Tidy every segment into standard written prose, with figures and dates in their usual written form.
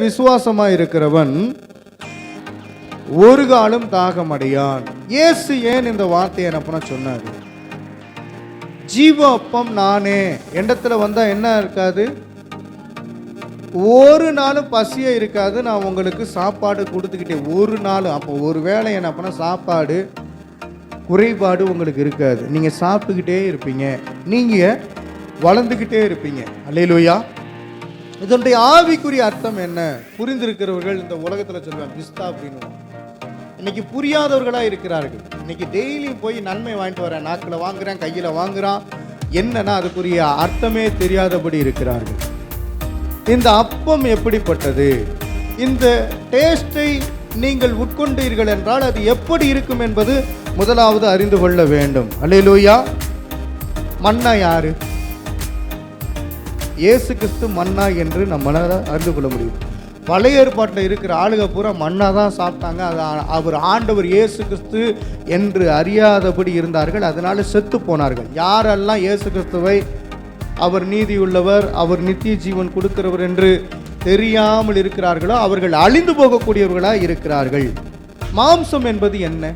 விசுவாசமாய் இருக்கிறவன் ஒரு காலம் தாகமடையான். இயேசு ஏன் இந்த வார்த்தையை என்ன சொன்னாரு? ஜீவ அப்பம் நானே. இடத்துல வந்தா என்ன இருக்காது? ஒரு நாளும் பசியே இருக்காது. நான் உங்களுக்கு சாப்பாடு கொடுத்துக்கிட்டேன் ஒரு நாள். அப்போ ஒரு வேளை என்ன பண்ண சாப்பாடு குறைபாடு உங்களுக்கு இருக்காது. நீங்க சாப்பிட்டுக்கிட்டே இருப்பீங்க, நீங்க வளர்ந்துக்கிட்டே இருப்பீங்க. அல்லேலூயா. இதனுடைய ஆவிக்குரிய அர்த்தம் என்ன? புரிந்திருக்கிறவர்கள் இந்த உலகத்தில் சொல்லுவாங்க பிஸ்தா அப்படின்னு. இன்னைக்கு புரியாதவர்களாக இருக்கிறார்கள். இன்னைக்கு டெய்லியும் போய் நன்மை வாங்கிட்டு வரேன், நாக்கில் வாங்குறேன், கையில் வாங்குறான், என்னன்னா அதுக்குரிய அர்த்தமே தெரியாதபடி இருக்கிறார்கள். இந்த அப்பம் எப்படிப்பட்டது? இந்த டேஸ்டை நீங்கள் உட்கொண்டீர்கள் என்றால் அது எப்படி இருக்கும் என்பது முதலாவது அறிந்து கொள்ள வேண்டும். அல்லேலூயா. மன்னா யாரு? இயேசு கிறிஸ்து மன்னா என்று நம்மளால அறிந்து கொள்ள முடியும். பழைய ஏற்பாட்டில் இருக்கிற ஆளுக பூரா மன்னா தான் சாப்பிட்டாங்க. அது அவர் ஆண்டவர் இயேசு கிறிஸ்து என்று அறியாதபடி இருந்தார்கள். அதனால செத்து போனார்கள். யாரெல்லாம் இயேசு கிறிஸ்துவை அவர் நீதியுள்ளவர், அவர் நித்திய ஜீவன் கொடுக்கிறவர் என்று தெரியாமல் இருக்கிறார்களோ அவர்கள் அழிந்து போகக்கூடியவர்களாக இருக்கிறார்கள். மாம்சம் என்பது என்ன?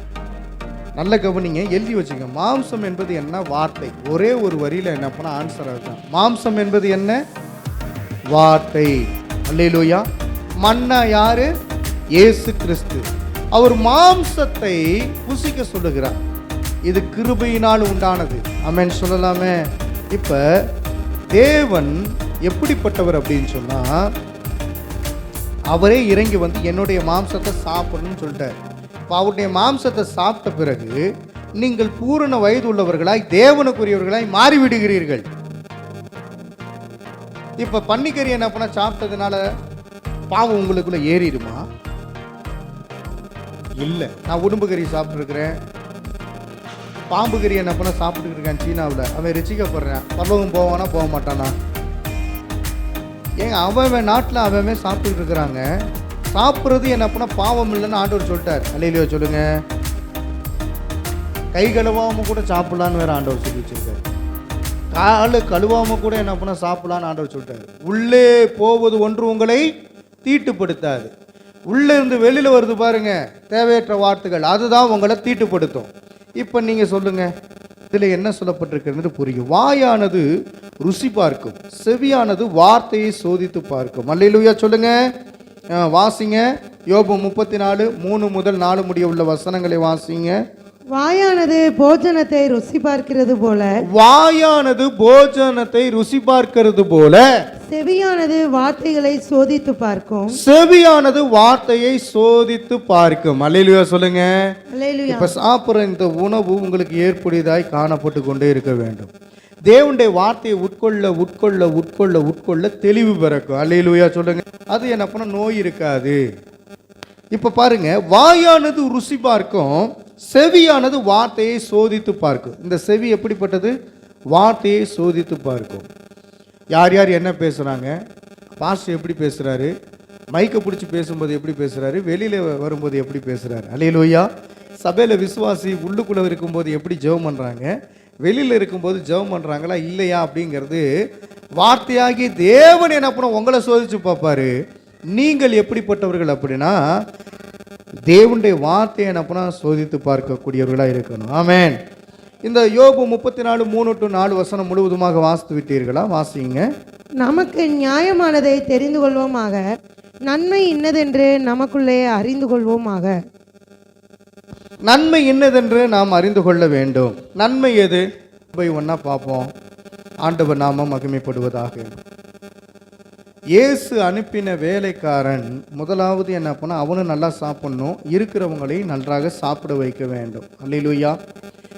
நல்ல கவனிங்க, எழுதி வச்சுங்க. மாம்சம் என்பது என்ன? வார்த்தை. ஒரே ஒரு வரியில என்ன பண்ண ஆன்சர் அதுதான். மாம்சம் என்பது என்ன? வார்த்தை. அல்லேலூயா. மன்னா யாரு? இயேசு கிறிஸ்து. அவர் மாம்சத்தை புசிக்க சொல்லுகிறார். இது கிருபையினால் உண்டானது. ஆமென் சொல்லலாமே. இப்ப தேவன் எப்படிப்பட்டவர் அப்படின்னு சொன்னா, அவரே இறங்கி வந்து என்னுடைய மாம்சத்தை சாப்பிடணும்னு சொல்லிட்டார். இப்போ அவருடைய மாம்சத்தை சாப்பிட்ட பிறகு நீங்கள் பூரண வயது உள்ளவர்களாய் தேவனுக்குரியவர்களாய் மாறிவிடுகிறீர்கள். இப்ப பன்னிக்கறி என்ன பண்ண சாப்பிட்டதுனால பாவம் உங்களுக்குள்ள ஏறிடுமா? இல்லை. நான் உடும்பு கறி சாப்பிட்டு இருக்கிறேன், பாம்பு கறி என்ன பண்ண சாப்பிட்டு இருக்கேன் சீனாவில், அவன் ருச்சிக்கப்படுறான், பரலோகம் போவானா போக மாட்டானா? ஏங்க அவன் நாட்டில் அவன் சாப்பிட்டு இருக்கிறாங்க. சாப்பிட்றது என்ன பண்ண பாவம் இல்லைன்னு ஆண்டவர் சொல்லிட்டார். அல்லேலூயா சொல்லுங்க. கை கழுவாம கூட சாப்பிடலான்னு வேற ஆண்டவர் சொல்லி வச்சிருக்காரு. காலு கழுவாம கூட என்ன பண்ண சாப்பிடலான்னு ஆண்டவர் சொல்லிட்டாரு. உள்ளே போவது ஒன்று உங்களை தீட்டுப்படுத்தாது. உள்ளே இருந்து வெளியில் வருது பாருங்க தேவையற்ற வார்த்தைகள், அதுதான் உங்களை தீட்டுப்படுத்தும். இப்போ நீங்கள் சொல்லுங்க, இதில் என்ன சொல்லப்பட்டிருக்கிறது புரியும். வாயானது ருசி பார்க்கும், செவியானது வார்த்தையை சோதித்து பார்க்கும். அல்லேலூயா சொல்லுங்க. வாசிங்க. யோபு 34:3 முதல் 4 முடிய உள்ள வசனங்களை வாசிங்க. வாயானது போஜனத்தை ருசி பார்க்கிறது போல, வாயானது போஜனத்தை ருசி பார்க்கிறது போல, செவியானது வார்த்தைகளை சோதித்து பார்க்கும். செவியானது வார்த்தையை சோதித்து பார்க்கும். அல்லேலூயா சொல்லுங்க. அல்லேலூயா. இப்ப சாப்பிட்ற இந்த உணவு உங்களுக்கு ஏற்புடையதாய் காணப்பட்டு கொண்டே இருக்க வேண்டும். தேவனுடைய வார்த்தையை உட்கொள்ள உட்கொள்ள உட்கொள்ள உட்கொள்ள தெளிவு பிறக்கும். அல்லேலூயா சொல்லுங்க. அது என்ன பண்ண நோய் இருக்காது. இப்ப பாருங்க, வாயானது ருசி பார்க்கும், செவியானது வார்த்தையை சோதித்து பார்க்கும். இந்த செவி எப்படிப்பட்டது? வார்த்தையை சோதித்து பார்க்கும். யார் யார் என்ன பேசுகிறாங்க, பாஸ்டர் எப்படி பேசுகிறாரு, மைக்கை பிடிச்சி பேசும்போது எப்படி பேசுகிறாரு, வெளியில் வரும்போது எப்படி பேசுகிறாரு. அல்லேலூயா. சபையில் விசுவாசி உள்ளுக்குள்ளே இருக்கும்போது எப்படி ஜெபம் பண்ணுறாங்க, வெளியில் இருக்கும்போது ஜெபம் பண்ணுறாங்களா இல்லையா அப்படிங்கிறது வார்த்தையாகி தேவன் என்ன பண்ண உங்களை சோதித்து பார்ப்பாரு. நீங்கள் எப்படிப்பட்டவர்கள் அப்படின்னா தேவனுடைய வார்த்தையை என்ன பண்ண சோதித்து பார்க்கக்கூடியவர்களாக இருக்கணும். ஆமென். இந்த யோபு 34:3-4 வசனம் முழுவதுமாக வாசித்து விட்டீர்களா? வாசிங்க. நமக்கு நியாயமானதை தெரிந்து கொள்வோமாக, நன்மை இன்னதென்று நமக்குள்ளே அறிந்து கொள்வோமாக. நன்மை என்னதென்று நாம் அறிந்து கொள்ள வேண்டும். நன்மை எது? போய் ஒன்னா பார்ப்போம். ஆண்டவர் நாமம் மகிமைப்படுவதாக. இயேசு அனுப்பின வேலைக்காரன் முதலாவது என்ன பண்ண, அவனும் நல்லா சாப்பிடணும், இருக்கிறவங்களை நன்றாக சாப்பிட வைக்க வேண்டும். அல்லேலூயா.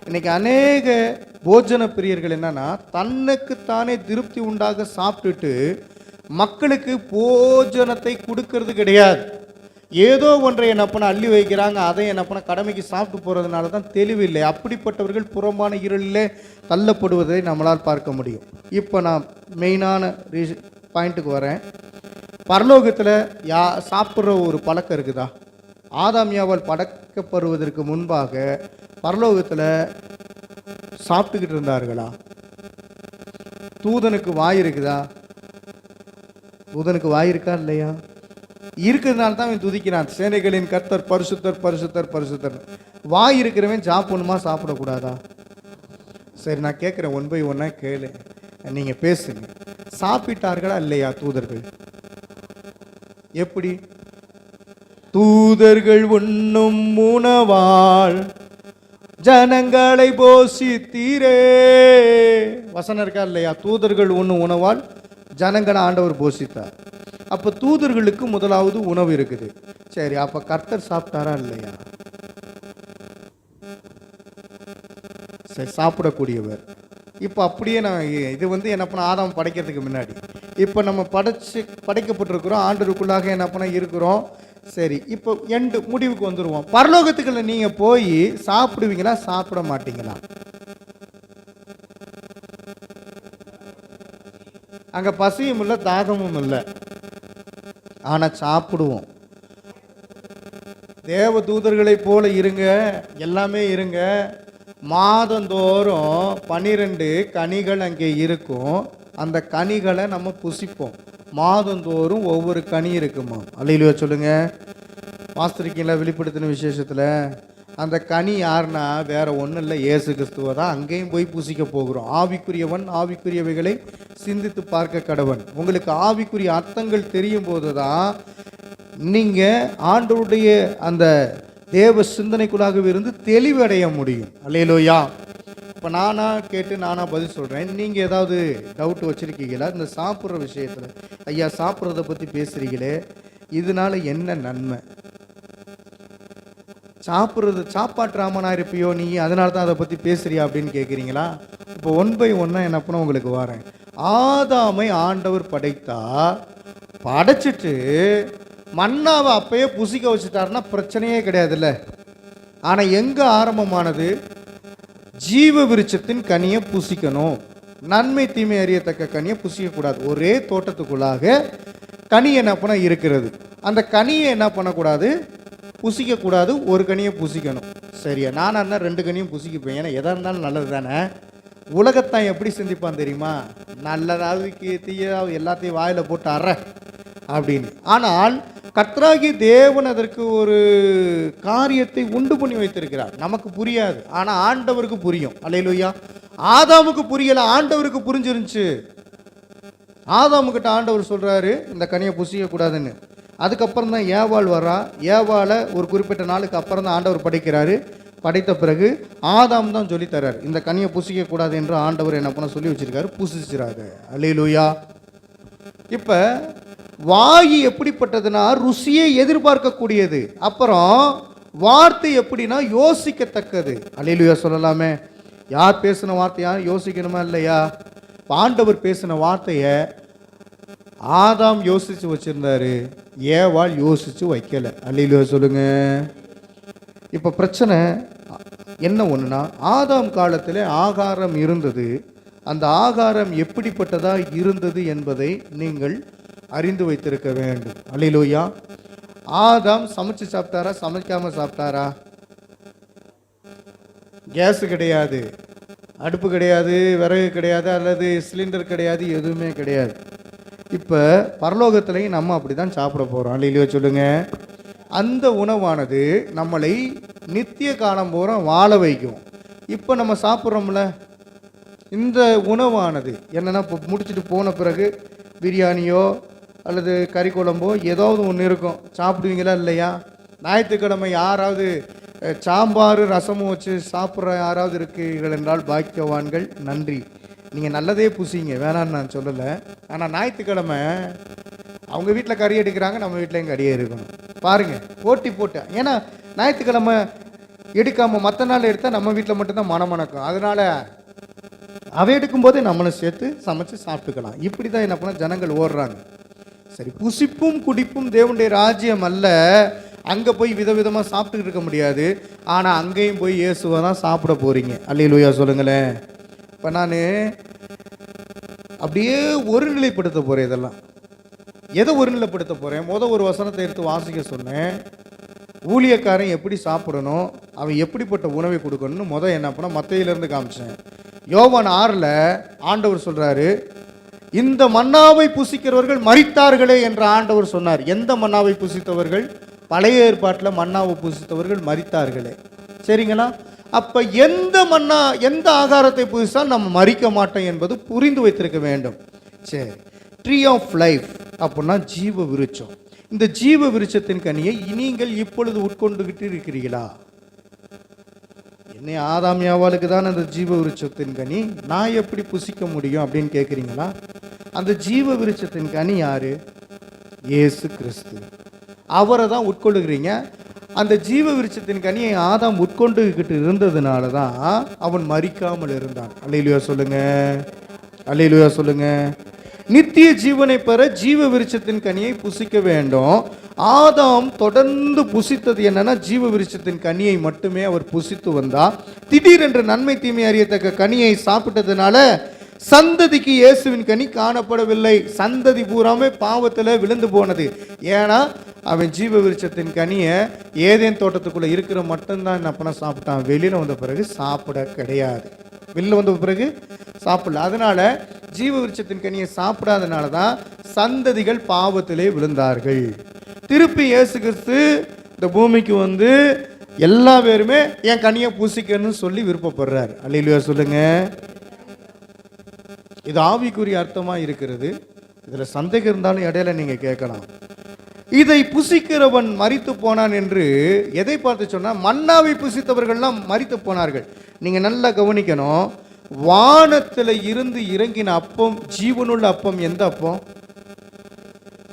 இன்னைக்கு அநேக போஜன பிரியர்கள் என்னன்னா தன்னுக்குத்தானே திருப்தி உண்டாக சாப்பிட்டுட்டு மக்களுக்கு போஜனத்தை கொடுக்கறது கிடையாது. ஏதோ ஒன்றை என்ன பண்ண அள்ளி வைக்கிறாங்க, அதை என்ன பண்ண கடமைக்கு சாப்பிட்டு போகிறதுனால தான் தெளிவில்லை. அப்படிப்பட்டவர்கள் புறம்பான இருளிலே தள்ளப்படுவதை நம்மளால் பார்க்க முடியும். இப்போ நான் மெயினான பாயிண்ட்டுக்கு வரேன். பரலோகத்தில் சாப்பிட்ற ஒரு பழக்கம் இருக்குதா? ஆதாம் ஏவாள் படைக்கப்படுவதற்கு முன்பாக பரலோகத்தில் சாப்பிட்டுக்கிட்டு இருந்தார்களா? தூதனுக்கு வாய் இருக்குதா? தூதனுக்கு வாய் இருக்கா இல்லையா? இருக்கிறதுனால தான் அவன் துதிக்கிறான். சேனைகளின் கர்த்தர் பரிசுத்தர் பரிசுத்தர் பரிசுத்தர். வாய் இருக்கிறவன் சாப்பிடணுமா சாப்பிடக்கூடாதா? சரி, நான் கேட்குறேன், ஒன் பை ஒன்னா கேளு, நீங்கள் பேசுங்க. சாப்பிட்டார்களா இல்லையா தூதர்கள்? எப்படி? தூதர்கள் உண்ணும் உணவால் ஜனங்களை போஷித்தீரே. வசனம் இருக்கா இல்லையா? தூதர்கள் உண்ணும் உணவால் ஜனங்களை ஆண்டவர் போஷித்தார். அப்போ தூதர்களுக்கு முதலாவது உணவு இருக்குது. சரி, அப்போ கர்த்தர் சாப்பிட்டாரா இல்லையா? சரி, சாப்பிடக்கூடியவர். இப்போ அப்படியே நான் இது என்ன பண்ண, ஆதாம் படைக்கிறதுக்கு முன்னாடி இப்போ நம்ம படைக்கப்பட்டிருக்கிறோம், ஆண்டவருக்குள்ளாக என்ன பண்ண இருக்கிறோம். சரி, இப்போ முடிவுக்கு வந்துடுவோம். பரலோகத்துக்குள்ள நீங்கள் போய் சாப்பிடுவீங்களா சாப்பிட மாட்டீங்களா? அங்கே பசியும் இல்லை தாகமும் இல்லை, ஆனால் சாப்பிடுவோம். தேவ தூதர்களை போல இருங்க, எல்லாமே இருங்க. மாதந்தோறும் 12 கனிகள் அங்கே இருக்கும். அந்த கனிகளை நம்ம புசிப்போம். மாதந்தோறும் ஒவ்வொரு கனி இருக்குமா? அல்லேலூயா சொல்லுங்க. வாஸ்திரிக்கீங்களா வெளிப்படுத்தின விசேஷத்தில்? அந்த கனி யாருன்னா வேற ஒன்றும் இல்லை, இயேசு கிறிஸ்துவை தான். அங்கேயும் போய் புசிக்க போகிறோம். ஆவிக்குரியவன் ஆவிக்குரியவைகளை சிந்தித்து பார்க்க கடவன். உங்களுக்கு ஆவிக்குரிய அர்த்தங்கள் தெரியும் போது தான் நீங்கள் ஆண்டவருடைய அந்த தேவ சிந்தனைக்குள்ளாக இருந்து தெளிவடைய முடியும். அல்லேலூயா. இப்போ நானாக பதில் சொல்கிறேன். நீங்கள் ஏதாவது டவுட் வச்சுருக்கீங்களா இந்த சாப்பிட்ற விஷயத்தில்? ஐயா, சாப்பிட்றத பற்றி பேசுகிறீங்களே, இதனால என்ன நன்மை? சாப்பாட்டு ராமனா இருப்பியோ நீ, அதனால தான் அதை பற்றி பேசுறியா அப்படின்னு கேட்குறீங்களா? இப்போ ஒன் பை ஒன்னா என்ன பண்ண உங்களுக்கு வரேன். ஆதாமை ஆண்டவர் படைச்சிட்டு மன்னாவை அப்பயே புசிக்க வச்சுட்டாருன்னா பிரச்சனையே கிடையாதுல்ல. ஆனால் எங்கே ஆரம்பமானது? ஜீவ விருட்சத்தின் கனியை புசிக்கணும், நன்மை தீமை அறியத்தக்க கனியை புசிக்கக்கூடாது. ஒரே தோட்டத்துக்குள்ளாக கனி என்ன பண்ண இருக்கிறது. அந்த கனியை என்ன பண்ணக்கூடாது? புசிக்கக்கூடாது. ஒரு கனியை புசிக்கணும். சரியா? நான் என்ன 2 கனியும் புசிக்கப்பேன். ஏன்னா எதாக இருந்தாலும் நல்லது தானே. உலகத்தான் எப்படி சிந்திப்பான் தெரியுமா? நல்லதாவது தீயாவது எல்லாத்தையும் வாயில் போட்டு அற அப்படின்னு. ஆனால் கர்த்தராகிய தேவன் அதற்கு ஒரு காரியத்தை உண்டு பண்ணி வைத்திருக்கிறார். நமக்கு புரியாது, ஆனால் ஆண்டவருக்கு புரியும். அல்லேலூயா. ஆதாமுக்கு புரியல, ஆண்டவருக்கு புரிஞ்சிருந்துச்சு. ஆதாமுக்கிட்ட ஆண்டவர் சொல்றாரு இந்த கனியை புசிக்கக்கூடாதுன்னு. அதுக்கப்புறம் தான் ஏவாள் வரா. ஏவாளை ஒரு குறிப்பிட்ட நாளுக்கு அப்புறம் தான் ஆண்டவர் படைக்கிறாரு. படைத்த பிறகு ஆதாம் தான் சொல்லி தர்றாரு இந்த கனியை புசிக்கக்கூடாது என்று ஆண்டவர் என்ன பண்ண சொல்லி வச்சிருக்காரு. புசிச்சிராங்க. அல்லேலூயா. இப்போ வாயு எப்படிப்பட்டதுன்னா ருசியை எதிர்பார்க்கக்கூடியது. அப்புறம் வார்த்தை எப்படின்னா யோசிக்கத்தக்கது. அல்லேலூயா சொல்லலாமே. யார் பேசின வார்த்தையா யோசிக்கணுமா இல்லையா? ஆண்டவர் பேசின வார்த்தையை ஆதாம் யோசிச்சு வச்சிருந்தாரு, ஏவாள் யோசிச்சு வைக்கல. அல்லேலூயா சொல்லுங்க. இப்போ பிரச்சனை என்ன ஒன்றுனா, ஆதாம் காலத்தில் ஆகாரம் இருந்தது. அந்த ஆகாரம் எப்படிப்பட்டதா இருந்தது என்பதை நீங்கள் அறிந்து வைத்திருக்க வேண்டும். அல்லேலூயா. ஆதாம் சமைச்சு சாப்பிட்டாரா சமைக்காம சாப்பிட்டாரா? கேஸு கிடையாது, அடுப்பு கிடையாது, விறகு கிடையாது, அல்லது சிலிண்டர் கிடையாது, எதுவுமே கிடையாது. இப்போ பரலோகத்திலையும் நம்ம அப்படி தான் சாப்பிட போகிறோம். அல்லேலூயா சொல்லுங்க. அந்த உணவானது நம்மளை நித்திய காலம் பூரா வாழ வைக்கும். இப்போ நம்ம சாப்பிட்றோம்ல, இந்த உணவானது என்னென்னா இப்போ முடிச்சுட்டு போன பிறகு பிரியாணியோ அல்லது கறி குழம்போ ஏதாவது ஒன்று இருக்கும், சாப்பிடுவீங்களா இல்லையா? ஞாயிற்றுக்கிழமை யாராவது சாம்பார் ரசமும் வச்சு சாப்பிட்ற யாராவது இருக்கீர்கள் என்றால் பாக்கியவான்கள், நன்றி. நீங்கள் நல்லதே புசிங்க, வேணான்னு நான் சொல்லலை. ஆனால் ஞாயிற்றுக்கிழமை அவங்க வீட்டில் கறி எடுக்கிறாங்க, நம்ம வீட்டிலையும் கறியே இருக்கணும். பாருங்கள், போட்டி போட்டு. ஏன்னா ஞாயிற்றுக்கிழமை எடுக்காமல் மற்ற நாள் எடுத்தால் நம்ம வீட்டில் மட்டும்தான் மணக்கும். அதனால் அவை எடுக்கும்போதே நம்மளும் சேர்த்து சமைச்சு சாப்பிட்டுக்கலாம். இப்படி தான் என்ன பண்ண ஜனங்கள் ஓடுறாங்க. சரி, புசிப்பும் குடிப்பும் தேவனுடைய ராஜ்யம் அல்ல. அங்கே போய் விதவிதமாக சாப்பிட்டுக்கிட்டு இருக்க முடியாது. ஆனால் அங்கேயும் போய் இயேசுவை தான் சாப்பிட போகிறீங்க. அல்லேலூயா சொல்லுங்களேன். இப்போ நான் அப்படியே ஒருநிலைப்படுத்த போகிறேன். இதெல்லாம் எதை ஒருநிலைப்படுத்த போகிறேன்? ஒரு வசனத்தை எடுத்து வாசிக்க சொன்னேன். ஊழியக்காரன் எப்படி சாப்பிடணும், அவன் எப்படிப்பட்ட உணவை கொடுக்கணும்னு என்ன பண்ண மத்தேயிலிருந்து காமிச்சேன். யோவான் 6 ஆண்டவர் சொல்கிறாரு, இந்த மன்னாவை புசிக்கிறவர்கள் மரித்தார்களே என்று ஆண்டவர் சொன்னார். எந்த மன்னாவை புசித்தவர்கள்? பழைய ஏற்பாட்டில் மன்னாவை புசித்தவர்கள் மரித்தார்களே. சரிங்களா? அப்ப எந்த ஆகாரத்தை புசித்தால் நம்ம மரிக்க மாட்டோம் என்பது புரிந்து வைத்திருக்க வேண்டும். சரி, ட்ரீ ஆஃப் லைஃப் அப்படின்னா ஜீவ விருட்சம். இந்த ஜீவ விருட்சத்தின் கனியை நீங்கள் இப்பொழுது உட்கொண்டுகிட்டு இருக்கிறீர்களா? என்னை ஆதாம் யாவாளுக்கு தான் அந்த ஜீவ விருட்சத்தின் கனி, நான் எப்படி புசிக்க முடியும் அப்படின்னு கேட்குறீங்களா? அந்த ஜீவ விருட்சத்தின் கனி யாரு? இயேசு கிறிஸ்து. அவரை தான் உட்கொள்ளுகிறீங்க. அந்த ஜீவ விருட்சத்தின் கனியை ஆதாம் உட்கொண்டுகிட்டு இருந்ததுனால தான் அவன் மரிக்காமல் இருந்தான். அல்லேலூயா சொல்லுங்க, அல்லேலூயா சொல்லுங்க. நித்திய ஜீவனை பெற ஜீவ விருட்சத்தின் கனியை புசிக்க வேண்டும். ஆதாம் தொடர்ந்து புசித்தது என்னன்னா ஜீவ விருட்சத்தின் கனியை மட்டுமே அவர் புசித்து வந்தா. திடீரென்று நன்மை தீமை அறியத்தக்க கனியை சாப்பிட்டதுனால சந்ததிக்கு இயேசுவின் கனி காணப்படவில்லை. சந்ததி பூராமே பாவத்தில் விழுந்து போனது. ஏன்னா அவன் ஜீவ விருட்சத்தின் கனியை ஏதேன் தோட்டத்துக்குள்ள இருக்கிற மட்டும்தான் என்ன பண்ண சாப்பிட்டான். வெளியில வந்த பிறகு சாப்பிட கிடையாது. வெளியில் வந்த பிறகு சாப்பிடல. அதனால ஜீவ விருட்சத்தின் கனியை சாப்பிடாதனால தான் சந்ததிகள் பாவத்திலே விழுந்தார்கள். திருப்பி இயேசு கிறிஸ்து இந்த பூமிக்கு வந்து எல்லா பேருமே என் கனியை பூசிக்கன்னு சொல்லி விருப்பப்படுறார். அல்லேலூயா சொல்லுங்க. இது ஆவிக்குரிய அர்த்தமா இருக்கிறது. இதுல சந்தேகம் இருந்தாலும் இடையில நீங்க கேட்கலாம். இதை புசிக்கிறவன் மரித்து போனான் என்று எதை பார்த்து சொன்னா, மன்னாவை புசித்தவர்கள்லாம் மரித்து போனார்கள். நீங்க நல்லா கவனிக்கணும். வானத்தில் இருந்து இறங்கின அப்பம், ஜீவனுள்ள அப்பம் எந்த அப்பம்?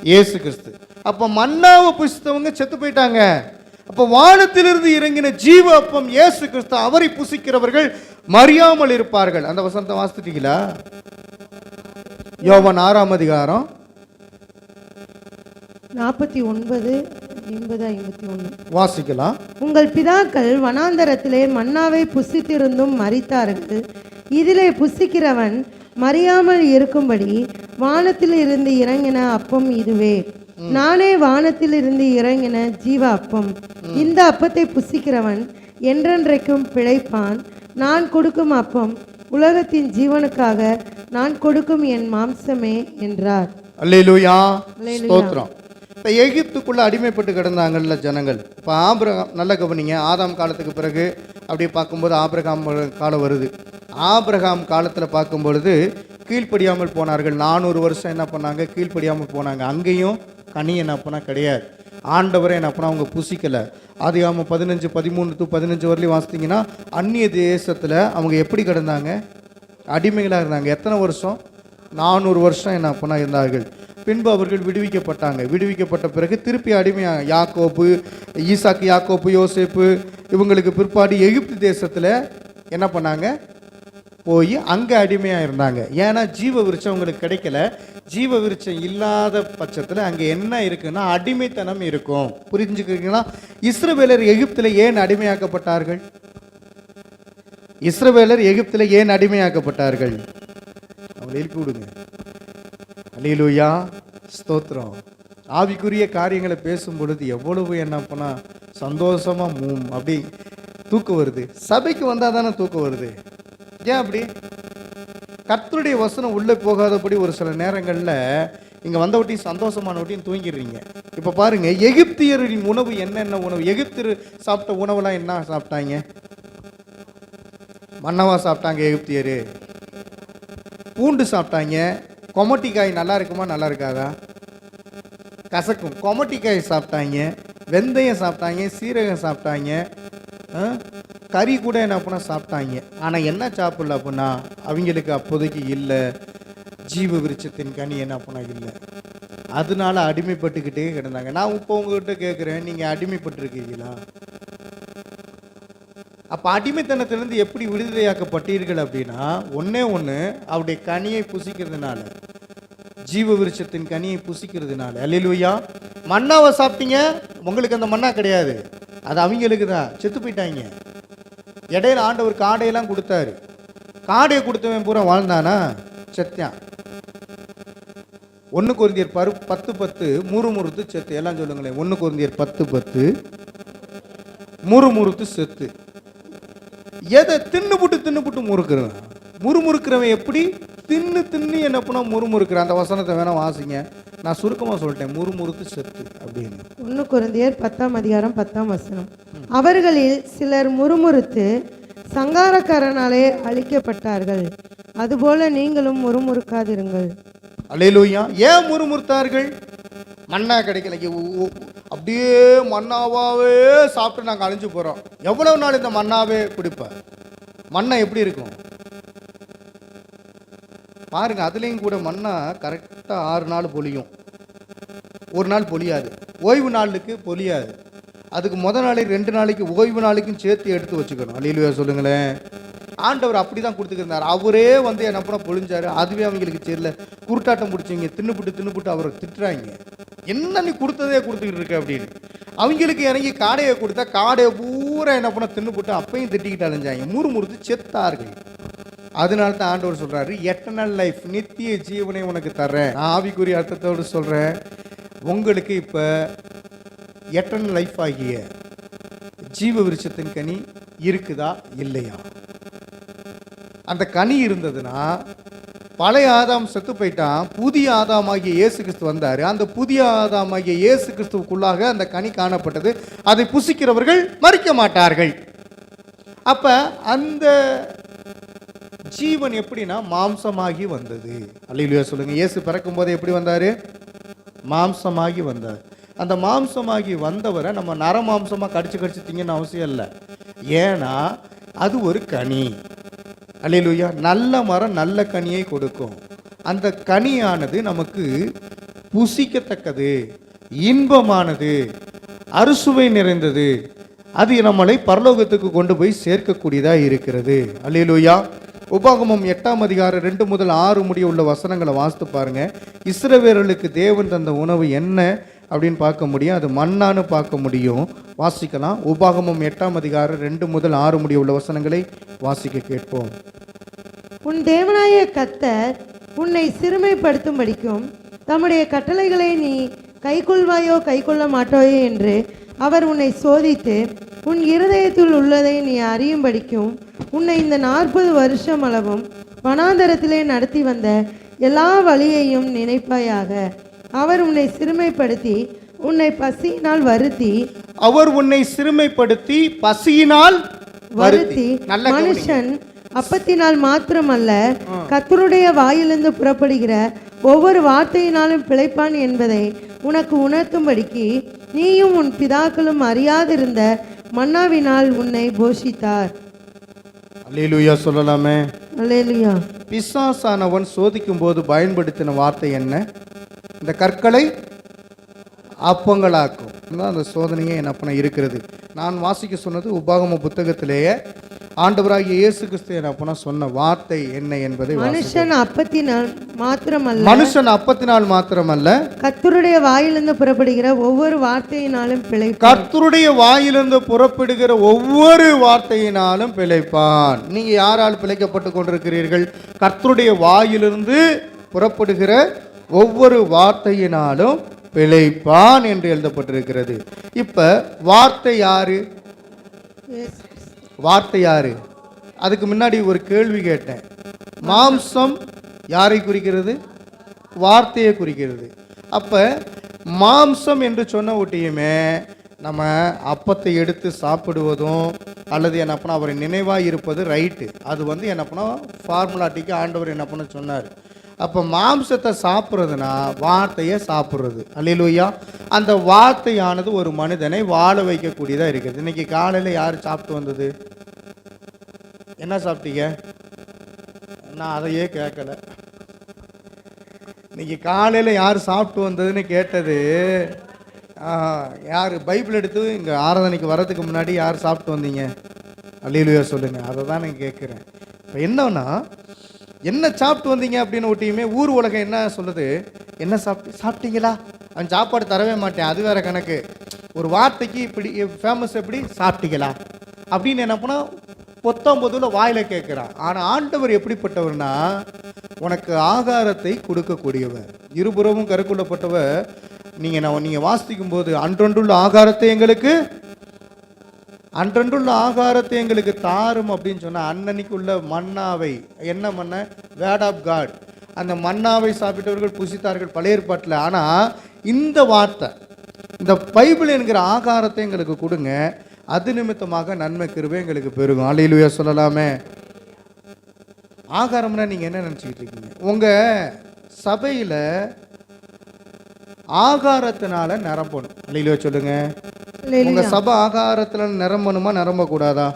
இயேசு கிறிஸ்து. அப்ப மன்னாவை புசித்தவங்க செத்து போயிட்டாங்க. அப்ப வானத்திலிருந்து இறங்கின ஜீவ அப்பம் இயேசு கிறிஸ்து. அவரை புசிக்கிறவர்கள் மறியாமல் இருப்பார்கள். அந்த வசனத்தை வாசித்தீங்களா? யோவான் 6ஆம் அதிகாரம் 49:50-51 வாசிக்கலாம். உங்கள் பிதாக்கள் வனாந்தரத்திலே மன்னாவை புசித்திருந்தும் மரித்தார்கள். இதிலே புசிக்கிறவன் மறியாமல் இருக்கும்படி வானத்தில் இருந்து இறங்கின அப்பம் இதுவே. நானே வானத்தில் இருந்து இறங்கின ஜீவ அப்பம். இந்த அப்பத்தை புசிக்கிறவன் என்றென்றைக்கும் பிழைப்பான். நான் கொடுக்கும் அப்பம் உலகத்தின் ஜீவனுக்காக நான் கொடுக்கும் என் மாம்சமே என்றார். அல்லேலூயா, ஸ்தோத்திரம். இப்போ எகிப்துக்குள்ளே அடிமைப்பட்டு கிடந்தாங்கல்ல ஜனங்கள். இப்போ ஆபிரகாம், நல்ல கவனிங்க, ஆதாம் காலத்துக்கு பிறகு அப்படியே பார்க்கும்போது ஆபிரகாம் காலம் வருது. ஆபிரகாம் காலத்தில் பார்க்கும்பொழுது கீழ்ப்படியாமல் போனார்கள். 400 வருஷம் என்ன பண்ணாங்க? கீழ்ப்படியாமல் போனாங்க. அங்கேயும் கனி என்ன பண்ணால் கிடையாது. ஆண்டவரை என்ன பண்ணால் அவங்க புசிக்கலை. ஆதியாகமம் 15:13-15 வரலையும் வாசித்தீங்கன்னா அந்நிய தேசத்தில் அவங்க எப்படி கிடந்தாங்க? அடிமைகளாக இருந்தாங்க. எத்தனை வருஷம்? 400 வருஷம் என்ன பண்ணால் இருந்தார்கள். பின்பு அவர்கள் விடுவிக்கப்பட்டாங்க. விடுவிக்கப்பட்ட பிறகு திருப்பி அடிமையாக யாக்கோப்பு, ஈசாக்கு, யாக்கோப்பு, யோசேப்பு இவங்களுக்கு பிற்பாடு எகிப்து தேசத்தில் என்ன பண்ணாங்க? போய் அங்கே அடிமையாக இருந்தாங்க. ஏன்னா ஜீவ விருட்சம் அவங்களுக்கு கிடைக்கல. ஜீவ விருட்சம் இல்லாத பட்சத்தில் அங்கே என்ன இருக்குன்னா அடிமைத்தனம் இருக்கும். புரிஞ்சுக்கிறீங்களா? இஸ்ரவேலர் எகிப்தில் ஏன் அடிமையாக்கப்பட்டார்கள்? இஸ்ரவேலர் எகிப்தில் ஏன் அடிமையாக்கப்பட்டார்கள்? அவங்களை எழுப்பி விடுங்க. அல்லேலூயா, ஸ்தோத்திரம். ஆவிக்குரிய காரியங்களை பேசும் பொழுது எவ்வளவு என்ன பண்ணா சந்தோஷமா அப்படி தூக்கம் வருது. சபைக்கு வந்தால் தானே தூக்கம் வருது. ஏன் அப்படி? கர்த்தருடைய வசனம் உள்ளே போகாதபடி ஒரு சில நேரங்களில் இங்கே வந்தவட்டியும் சந்தோஷமானவட்டியும் தூங்கிடுறீங்க. இப்போ பாருங்க, எகிப்தியரின் உணவு என்னென்ன உணவு? எகிப்தியர் சாப்பிட்ட உணவுலாம் என்ன சாப்பிட்டாங்க? மன்னவா சாப்பிட்டாங்க எகிப்தியர். பூண்டு சாப்பிட்டாங்க. கொமட்டிக்காய் நல்லா இருக்குமா? நல்லா இருக்காதா? கசக்கும். கொமட்டிக்காய் சாப்பிட்டாங்க. வெந்தயம் சாப்பிட்டாங்க. சீரகம் சாப்பிட்டாங்க. கறி கூட என்ன பண்ண சாப்பிட்டாங்க. ஆனால் என்ன சாப்பிடல அப்படின்னா அவங்களுக்கு அப்போதைக்கு இல்லை. ஜீவ விருட்சத்தின் கனி என்ன பண்ண இல்லை. அதனால அடிமைப்பட்டுக்கிட்டே கிடந்தாங்க. நான் இப்போ உங்ககிட்ட கேட்குறேன், நீங்கள் அடிமைப்பட்டிருக்கீங்களா? அப்போ அடிமைத்தனத்திலிருந்து எப்படி விடுதலையாக்கப்பட்டீர்கள் அப்படின்னா ஒன்றே ஒன்று, அவருடைய கனியை புசிக்கிறதுனால, ஜீவ விருட்சத்தின் கனியை புசிக்கிறதுனால. அல்லேலூயா. மன்னாவை சாப்பிட்டீங்க, உங்களுக்கு அந்த மன்னா கிடையாது, அது அவங்களுக்கு தான். செத்து போயிட்டாங்க. இடையில ஆண்டவர் காடையெல்லாம் கொடுத்தாரு. காடையை கொடுத்தவன் பூரா வாழ்ந்தானா? செத்தான். 1 கொரிந்தியர் 10:10 முறுமுறுத்து செத்து. எல்லாம் சொல்லுங்களேன். 1 கொரிந்தியர் 10:10 முறுமுறுத்து செத்து. எதை தின்னுபுட்டு முறுக்குறவன்? முறுமுறுக்கிறவன் எப்படி தின்னு தின்னு என்ன பண்ண முறுமுறுக்கிற. அந்த வசனத்தை வேணா வாசிங்க. நான் சுருக்கமாக சொல்லிட்டேன், முறுமுறுத்து செத்து அப்படின்னு. 1 கொரிந்தியர் 10ஆம் அதிகாரம் 10ஆம் வசனம். அவர்களில் சிலர் முறுமுறுத்து சங்காரக்காரனாலே அழிக்கப்பட்டார்கள், அதுபோல நீங்களும் முறுமுறுக்காதிருங்கள். அல்லேலூயா. ஏன் முறுமுறுத்தார்கள்? மண்ணா கிடைக்கல. அப்படியே மண்ணாவே சாப்பிட்டு நாங்கள் அழிஞ்சு போகிறோம். எவ்வளவு நாள் இந்த மண்ணாவே குடிப்பேன்? மண்ணை எப்படி இருக்கும் பாருங்க. அதுலேயும் கூட மண்ணா கரெக்டாக 6 நாள் பொழியும், ஒரு நாள் பொழியாது. ஓய்வு நாளுக்கு பொழியாது. அதுக்கு முதல் நாளைக்கு 2 நாளைக்கு ஓய்வு நாளைக்கும் சேர்த்து எடுத்து வச்சுக்கணும். அல்லேலூயா சொல்லுங்களேன். ஆண்டவர் அப்படி தான் கொடுத்துக்கிருந்தார். அவரே வந்து என்ன பண்ண பொழிஞ்சாரு. அதுவே அவங்களுக்கு தெரியல, குருட்டாட்டம் பிடிச்சிங்க, தின்னுபிட்டு அவரை திட்டுறாங்க. என்ன நீ கொடுத்ததே கொடுத்துக்கிட்டு இருக்க அப்படின்னு. அவங்களுக்கு இறங்கி காடையை கொடுத்தா காடையை பூரா என்ன பண்ண தின்னுபிட்டு அப்பையும் திட்டிக்கிட்டு அலைஞ்சாங்க, முறுமுறுத்து செத்தார்கள். அதனால தான் ஆண்டவர் சொல்றாரு, எட்டர்னல் லைஃப், நித்திய ஜீவனை உனக்கு தர்றேன். நான் ஆவிக்குரிய அர்த்தத்தோடு சொல்றேன். உங்களுக்கு இப்ப எட்டர்னல் லைஃப் ஆகிய ஜீவ விருட்சத்தின் கனி இருக்குதா இல்லையா? அந்த கனி இருந்ததுன்னா பழைய ஆதாம் செத்து போயிட்டான், புதிய ஆதாமாகிய இயேசு கிறிஸ்து வந்தார். அந்த புதிய ஆதாமாகிய இயேசு கிறிஸ்துவுக்குள்ளாக அந்த கனி காணப்பட்டது. அதை புசிக்கிறவர்கள் மரிக்க மாட்டார்கள். அப்ப அந்த ஜீவன் எப்படின்னா மாம்சமாகி வந்தது. அல்லேலூயா சொல்லுங்க. இயேசு பிறக்கும் போது எப்படி வந்தாரு? மாம்சமாகி வந்தார். அந்த மாம்சமாகி வந்தவரை நம்ம நரமாம்சமாக கடிச்சு திங்கன்னு அவசியம் இல்லை. ஏன்னா அது ஒரு கனி. அல்லேலூயா. நல்ல மரம் நல்ல கனியை கொடுக்கும். அந்த கனியானது நமக்கு புசிக்கத்தக்கது, இன்பமானது, அறுசுவை நிறைந்தது. அது நம்மளை பரலோகத்துக்கு கொண்டு போய் சேர்க்கக்கூடியதாக இருக்கிறது. அல்லேலூயா. உபாகமம் 8ஆம் அதிகாரம் 2 முதல் 6 முடிய உள்ள வசனங்களை வாசித்து பாருங்க. இஸ்ரவேலர்களுக்கு தேவன் தந்த உணவு என்ன அப்படின்னு பார்க்க முடியும். அது மன்னான்னு பார்க்க முடியும். வாசிக்கலாம். உபாகமம் 8ஆம் அதிகாரம் 2 முதல் 6 முடிய உள்ள வசனங்களை வாசிக்க கேட்போம். உன் தேவனாய கர்த்தர் உன்னை சிறுமைப்படுத்தும்படிக்கும் தம்முடைய கட்டளைகளை நீ கைக்கொள்வாயோ கைக்கொள்ள மாட்டாயோ என்று அவர் உன்னை சோதித்து உன் இருதயத்தில் உள்ளதை நீ அறியும்படிக்கும் உன்னை இந்த 40 வருஷம் அளவும் வனாந்தரத்திலே நடத்தி வந்த எல்லா வழியையும் நினைப்பாயாக. அவர் உன்னை சிறுமைப்படுத்தி உன்னை பசியினால் வருத்தி, அவர் உன்னை சிறுமைப்படுத்தி பசியினால் வருத்தி. மனுஷன் அப்பத்தினால் மாத்திரமல்ல கர்த்தருடைய வாயிலிருந்து புறப்படுகிற ஒவ்வொரு வார்த்தையினாலும் பிழைப்பான் என்பதை உனக்கு உணர்த்தும்படிக்கு நீயும் உன் பிதாக்களும் அறியாதிருந்த மன்னாவினால் உன்னை போஷித்தார். அல்லேலூயா சொல்லலாமே. அல்லேலூயா. பிசாசானவன் சோதிக்கும் போது பயன்படுத்தின வார்த்தை என்ன? இந்த கற்களை அப்பங்களாக்கும். அந்த சோதனையே என்ன பண்ண இருக்கிறது. நான் வாசிக்க சொன்னது உபாகம புத்தகத்திலேயே ஆண்டவராகிய இயேசு கிறிஸ்து என்ன பண்ண சொன்ன வார்த்தை என்ன என்பதை மனுஷன் அப்பத்தினால் மாத்திரமல்ல கர்த்தருடைய வாயிலிருந்து புறப்படுகிற ஒவ்வொரு வார்த்தையினாலும் பிழைப்பான். கர்த்தருடைய வாயிலிருந்து புறப்படுகிற ஒவ்வொரு வார்த்தையினாலும் பிழைப்பான். நீங்க யாரால் பிழைக்கப்பட்டு கொண்டிருக்கிறீர்கள்? கர்த்தருடைய வாயிலிருந்து புறப்படுகிற ஒவ்வொரு வார்த்தையினாலும் பிழைப்பான் என்று எழுதப்பட்டிருக்கிறது. இப்ப வார்த்தை யாரு? வார்த்தை யாரு? அதுக்கு முன்னாடி ஒரு கேள்வி கேட்டேன். மாம்சம் யாரை குறிக்கிறது? வார்த்தையை குறிக்கிறது. அப்ப மாம்சம் என்று சொன்ன ஒட்டியுமே நம்ம அப்பத்தை எடுத்து சாப்பிடுவதும் அல்லது என்ன பண்ண அவரை நினைவாக இருப்பது ரைட்டு. அது வந்து என்ன பண்ண ஃபார்முலாட்டிக்கு ஆண்டவர் என்ன பண்ண சொன்னார். அப்போ மாம்சத்தை சாப்பிட்றதுனா வார்த்தையை சாப்பிட்றது. அல்லேலூயா. அந்த வார்த்தையானது ஒரு மனிதனை வாழ வைக்கக்கூடியதாக இருக்குது. இன்னைக்கு காலையில் யார் சாப்பிட்டு வந்தது? என்ன சாப்பிட்டீங்க? நான் அதையே கேட்கல. இன்னைக்கு காலையில் யார் சாப்பிட்டு வந்ததுன்னு கேட்டது யார்? பைபிள் எடுத்து இங்கே ஆராதனைக்கு வர்றதுக்கு முன்னாடி யார் சாப்பிட்டு வந்தீங்க? அல்லேலூயா சொல்லுங்கள். அதை தான் நான் கேட்குறேன். இப்போ என்னன்னா என்ன சாப்பிட்டு வந்தீங்க அப்படின்னு ஒட்டியுமே ஊர் உலகம் என்ன சொல்லுது? என்ன சாப்பிட்டீங்களா? அவன் சாப்பாடு தரவே மாட்டேன், அது வேற கணக்கு. ஒரு வார்த்தைக்கு இப்படி ஃபேமஸ் எப்படி சாப்பிட்டீங்களா அப்படின்னு என்ன பண்ணால் 19 வாயில கேட்குறான். ஆனால் ஆண்டவர் எப்படிப்பட்டவர்னா உனக்கு ஆகாரத்தை கொடுக்கக்கூடியவர், இருபுறமும் கருக்குள்ளப்பட்டவர். நீங்கள் வாசிக்கும் போது அன்றொன்றுள்ள ஆகாரத்தை எங்களுக்கு அன்றன்றுள்ள ஆகாரத்தை எங்களுக்கு தாரும் அப்படின்னு சொன்னால் அன்னன்னைக்குள்ள மன்னாவை, என்ன மன்ன, வேர்ட் ஆஃப் காட், அந்த மன்னாவை சாப்பிட்டவர்கள் புசித்தார்கள் பழைய ஏற்பாட்டில். ஆனால் இந்த வார்த்தை, இந்த பைபிள் என்கிற ஆகாரத்தை எங்களுக்கு கொடுங்க, அது நிமித்தமாக நன்மை கிருபை எங்களுக்கு பெருகும். அல்லேலூயா சொல்லலாமே. ஆகாரம்னா நீங்கள் என்ன நினச்சிக்கிட்டு இருக்கீங்க? உங்கள் சபையில் ஆகாரத்தினால நிரம்பணும். அல்லேலூயா சொல்லுங்க. உங்க சபை ஆகாரத்துல நிரம்பணுமா நிரம்பக்கூடாதா?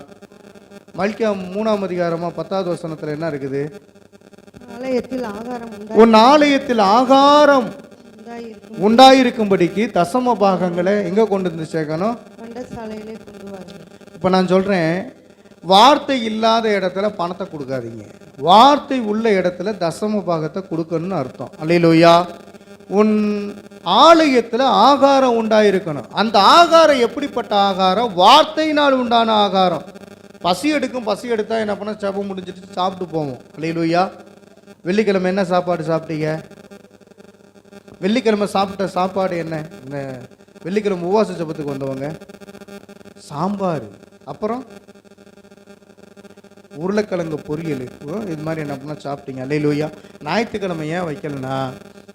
மல்கியா 3ஆம் அதிகாரமா 10வது வசனத்துல என்ன இருக்குது? உன் ஆலயத்தில் ஆகாரம் உண்டாயிருக்கும்படிக்கு தசம பாகங்களை எங்க கொண்டு வந்து சேர்க்கணும்? இப்ப நான் சொல்றேன், வார்த்தை இல்லாத இடத்துல பணத்தை கொடுக்காதீங்க, வார்த்தை உள்ள இடத்துல தசம பாகத்தை கொடுக்கணும்னு அர்த்தம். அல்லேலூயா. உன் ஆலயத்தில் ஆகாரம் உண்டாயிருக்கணும். அந்த ஆகாரம் எப்படிப்பட்ட ஆகாரம்? வார்த்தையினால் உண்டான ஆகாரம். பசி எடுக்கும், பசி எடுத்தால் என்ன பண்ண, ஜெபம் முடிஞ்சிட்டு சாப்பிட்டு போவோம். அல்லேலூயா. வெள்ளிக்கிழமை என்ன சாப்பாடு சாப்பிட்டீங்க? வெள்ளிக்கிழமை சாப்பிட்ட சாப்பாடு என்ன? இந்த வெள்ளிக்கிழமை உபவாச ஜெபத்துக்கு வந்தவங்க சாம்பார், அப்புறம் உருளைக்கிழங்கு பொரியல், இது மாதிரி என்ன பண்ணால் சாப்பிட்டீங்க. அல்லேலூயா. ஞாயிற்றுக்கிழமை ஏன் வைக்கலனா,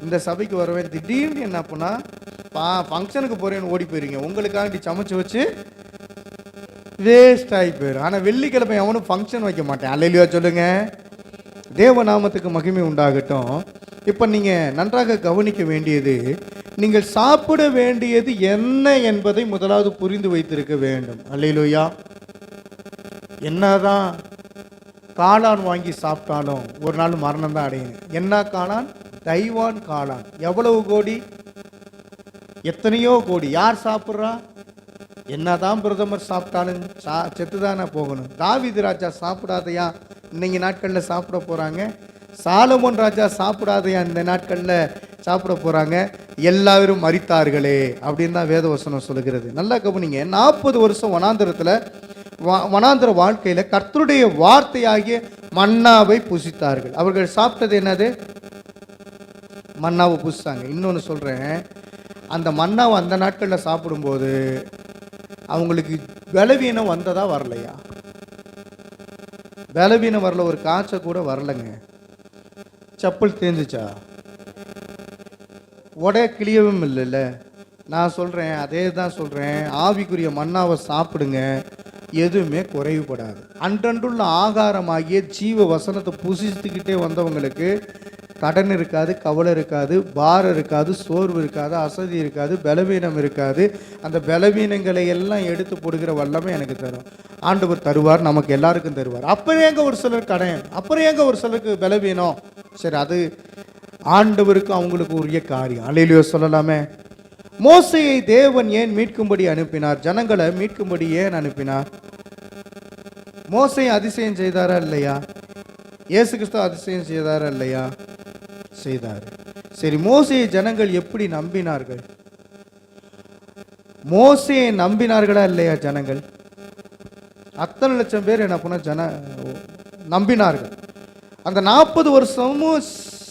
இந்த சபைக்கு வரவேன் திடீர்னு என்ன பண்ணா ஃபங்க்ஷனுக்கு போகிறேன்னு ஓடி போயிருங்க, உங்களுக்காண்டி சமைச்சு வச்சு வேஸ்ட் ஆகி போயிடும். ஆனால் வெள்ளிக்கிழமை அவனும் ஃபங்க்ஷன் வைக்க மாட்டேன். அல்லேலூயா சொல்லுங்க. தேவநாமத்துக்கு மகிமை உண்டாகட்டும். இப்போ நீங்கள் நன்றாக கவனிக்க வேண்டியது, நீங்கள் சாப்பிட வேண்டியது என்ன என்பதை முதலாவது புரிந்து வைத்திருக்க வேண்டும். அல்லேலூயா. என்னதான் காளான் வாங்கி சாப்பிட்டாலும் ஒரு நாள் மரணம் தான் அடையணும். என்ன காளான்? தைவான் காளான். எவ்வளவு கோடி? எத்தனையோ கோடி. யார் சாப்பிட்றா? என்னதான் பிரதமர் சாப்பிட்டாலும் செத்து தானே போகணும். தாவீது ராஜா சாப்பிடாதையா இன்னைக்கு நாட்களில் சாப்பிட போகிறாங்க. சாலமோன் ராஜா சாப்பிடாதையா இந்த நாட்களில் சாப்பிட போகிறாங்க. எல்லாரும் மரித்தார்களே அப்படின்னு தான் வேதவசனம் சொல்லுகிறது. நல்லா கவனிங்க. 40 வருஷம் வனாந்திர வாழ்க்கையில் கர்த்தருடைய வார்த்தையாகிய மன்னாவை புசித்தார்கள். அவர்கள் சாப்பிட்டது என்னது? மன்னாவை புசித்தாங்க. இன்னொன்று சொல்கிறேன், அந்த மன்னாவை அந்த நாட்களில் சாப்பிடும்போது அவங்களுக்கு பலவீனம் வந்ததா வரலையா? பலவீனம் வரல, ஒரு காய்ச்சல் கூட வரலைங்க. செப்பல் தேஞ்சிச்சா? உடைய கிளியவும் இல்லைல்ல. நான் சொல்கிறேன், அதே தான் சொல்கிறேன், ஆவிக்குரிய மன்னாவை சாப்பிடுங்க, எதுவுமே குறைவுபடாது. அன்றன்றுள்ள ஆகாரமாகிய ஜீவ வசனத்தை புசித்துக்கிட்டே வந்தவங்களுக்கு கடன் இருக்காது, கவலை இருக்காது, பாரம் இருக்காது, சோர்வு இருக்காது, அசதி இருக்காது, பலவீனம் இருக்காது. அந்த பலவீனங்களை எல்லாம் எடுத்து போடுகிற வல்லமை எனக்கு தரும். ஆண்டவர் தருவார், நமக்கு எல்லாருக்கும் தருவார். அப்புறம் ஏங்க ஒரு சிலர் கடன், அப்புறம் ஏங்க ஒரு சிலருக்கு பலவீனம்? சரி, அது ஆண்டவருக்கு அவங்களுக்கு உரிய காரியம். அல்லேலூயா சொல்லலாமே. மோசேயை தேவன் ஏன் மீட்கும்படி அனுப்பினார்? ஜனங்களை மீட்கும்படி ஏன் அனுப்பினார்? மோசே அதிசயம் செய்தாரா இல்லையா? இயேசு கிறிஸ்து அதிசயம் செய்தாரா இல்லையா? செய்தார். சரி, மோசேயை ஜனங்கள் எப்படி நம்பினார்கள்? மோசேயை நம்பினார்களா இல்லையா ஜனங்கள்? அத்தனை லட்சம் பேர் என்ன பண்ண நம்பினார்கள். அந்த 40 வருஷமும்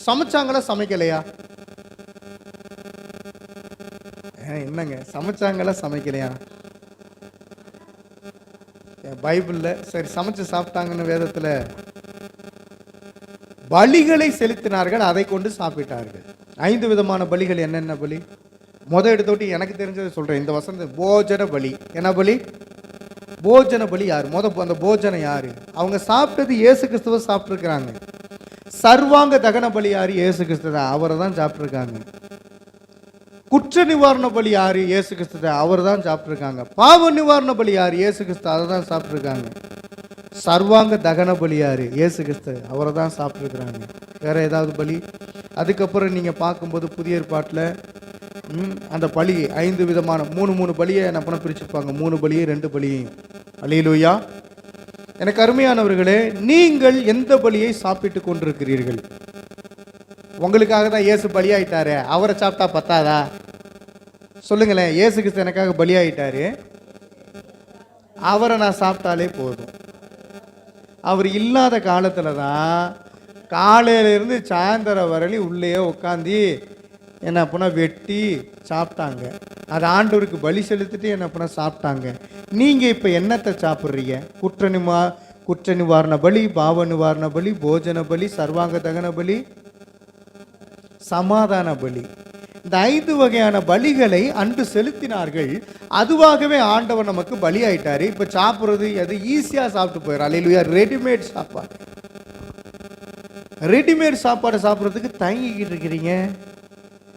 சமைச்சாங்களா சமைக்கலையா? என்னங்க, சமைச்சாங்களா சமைக்கலையா? பைபிளில் சரி சமைச்சு சாப்பிட்டாங்கன்னு வேதத்தில் பலிகளை செலுத்தினார்கள், அதை கொண்டு சாப்பிட்டார்கள். 5 விதமான பலிகள். என்னென்ன பலி? எடுத்தோட்டி எனக்கு தெரிஞ்சதை சொல்கிறேன். இந்த வசந்த போஜன பலி. என்ன பலி? போஜன பலி. யார் அந்த போஜனம் யார்? அவங்க சாப்பிட்டது இயேசு கிறிஸ்துவ சாப்பிட்ருக்கிறாங்க. சர்வாங்க தகன பலி யார்? இயேசு கிறிஸ்து தான், அவரை தான் சாப்பிட்ருக்காங்க. குற்ற நிவாரண பலி யார்? இயேசு கிறிஸ்து, அவர் தான் சாப்பிட்ருக்காங்க. பாவ நிவாரண பலி யார்? இயேசு கிறிஸ்து, அதை தான் சாப்பிட்ருக்காங்க. சர்வாங்க தகன பலி யார்? இயேசு கிறிஸ்து, அவரை தான் சாப்பிட்ருக்குறாங்க. வேற ஏதாவது பலி? அதுக்கப்புறம் நீங்கள் பார்க்கும்போது புதிய ஏற்பாட்டில் அந்த பலி 5 விதமான 3 பலியை என்ன பண்ண பிரிச்சுப்பாங்க. 3 பலியை 2 பலியையும். அல்லேலூயா. எனக்கு அருமையானவர்களே, நீங்கள் எந்த பலியை சாப்பிட்டு கொண்டிருக்கிறீர்கள்? உங்களுக்காக தான் இயேசு பலியாயிட்டாரு, அவரை சாப்பிட்டா பத்தாதா? சொல்லுங்களேன். இயேசு கிறிஸ்து எனக்காக பலியாயிட்டாரு, அவரை நான் சாப்பிட்டாலே போதும். அவர் இல்லாத காலத்தில் தான் காலையிலேருந்து சாயந்தரம் வரலி உள்ளே உட்காந்து என்ன பண்ண வெட்டி சாப்பிட்டாங்க. அது ஆண்டவருக்கு பலி செலுத்திட்டு என்ன பண்ண சாப்பிட்டாங்க. நீங்கள் இப்போ என்னத்தை சாப்பிட்றீங்க? குற்ற நிவாரண பலி, பாவ நிவாரண பலி, போஜன பலி, சர்வாங்க தகன பலி, சமாதான பலி. இந்த 5 வகையான பலிகளை அன்று செலுத்தினார்கள். அதுவாகவே ஆண்டவர் நமக்கு பலி ஆயிட்டாரு. இப்போ சாப்பிட்றது அது ஈஸியாக சாப்பிட்டு போயிடும். அல்லேலூயா. ரெடிமேட் சாப்பாடு, ரெடிமேட் சாப்பாடை சாப்பிட்றதுக்கு தயங்கிக்கிட்டு இருக்கிறீங்க.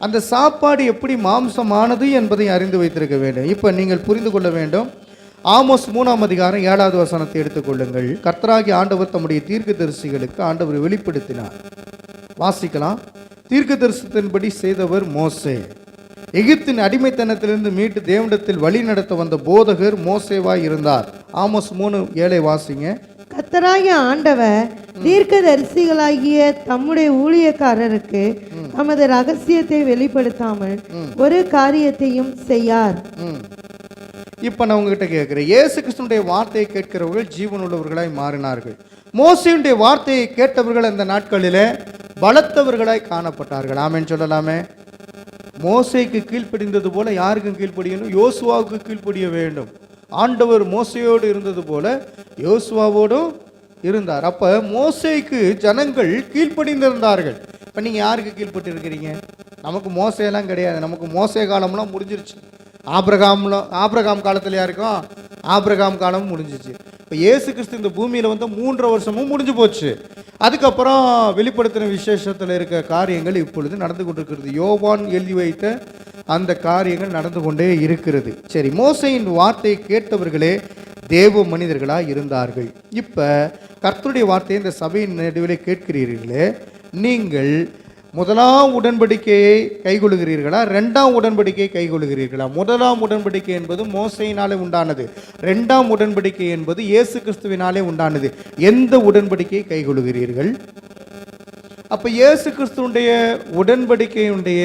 அந்த சாப்பாடு எப்படி மாம்சமானது என்பதை அறிந்து வைத்திருக்க வேண்டும். இப்போ நீங்கள் புரிந்து கொள்ள வேண்டும். ஆமோஸ் 3ஆம் அதிகாரம் 7வது வசனத்தை எடுத்துக்கொள்ளுங்கள். கர்த்தராகிய ஆண்டவர் தம்முடைய தீர்க்கதரிசிகளுக்கு ஆண்டவர் வெளிப்படுத்தினார். வாசிக்கலாம். தீர்க்கதரிசனத்தின்படி செய்தவர் மோசே. எகிப்தின் அடிமைத்தனத்திலிருந்து மீட்டு தேவனிடத்தில் வழி நடத்த வந்த போதகர் மோசேவாய் இருந்தார். ஆமோஸ் 3:7 வாசிங்க. கர்த்தராகிய ஆண்டவர் தீர்க்கதரிசிகளாகிய தம்முடைய ஊழியக்காரருக்கு தமது ரகசியத்தை வெளிப்படுத்தாமல் ஒரு காரியத்தையும் செய்யார். இப்போ நான் உங்ககிட்ட கேட்குறேன், இயேசு கிறிஸ்துனுடைய வார்த்தையை கேட்கிறவர்கள் ஜீவனுள்ளவர்களாய் மாறினார்கள். மோசேயுடைய வார்த்தையை கேட்டவர்கள் அந்த நாட்களில் பலத்தவர்களாய் காணப்பட்டார்கள். ஆமென் சொல்லலாமே. மோசேக்கு கீழ்ப்படிந்தது போல யாருக்கும் கீழ்ப்படியணும்? யோசுவாவுக்கு கீழ்ப்படிய வேண்டும். ஆண்டவர் மோசையோடு இருந்தது போல யோசுவாவோடும் இருந்தார். அப்போ மோசேக்கு ஜனங்கள் கீழ்ப்படிந்திருந்தார்கள். இப்போ நீங்கள் யாருக்கு கீழ்ப்பட்டு இருக்கிறீங்க? நமக்கு மோசையெல்லாம் கிடையாது. நமக்கு மோசே காலம்லாம் முடிஞ்சிருச்சு. ஆபிரகாம் காலத்தில் யாருக்கும் ஆபிரகாம் காலமும் முடிஞ்சிச்சு. இப்போ இயேசு கிறிஸ்து இந்த பூமியில் வந்து 3 வருஷமும் முடிஞ்சு போச்சு. அதுக்கப்புறம் வெளிப்படுத்தின விசேஷத்தில் இருக்க காரியங்கள் இப்பொழுது நடந்து கொண்டிருக்கிறது. யோவான் எழுதி வைத்த அந்த காரியங்கள் நடந்து கொண்டே இருக்கிறது. சரி, மோசையின் வார்த்தையை கேட்டவர்களே தேவ மனிதர்களாக இருந்தார்கள். இப்போ கர்த்தருடைய வார்த்தையை இந்த சபையின் நடுவிலே கேட்கிறீர்களே, நீங்கள் முதலாம் உடன்படிக்கையை கைகொள்கிறீர்களா, 2ஆம் உடன்படிக்கையை கைகொள்கிறீர்களா? முதலாம் உடன்படிக்கை என்பது மோசையினாலே உண்டானது. 2ஆம் உடன்படிக்கை என்பது இயேசு கிறிஸ்துவினாலே உண்டானது. எந்த உடன்படிக்கையை கைகொள்கிறீர்கள்? அப்போ இயேசு கிறிஸ்துவுடைய உடன்படிக்கையுடைய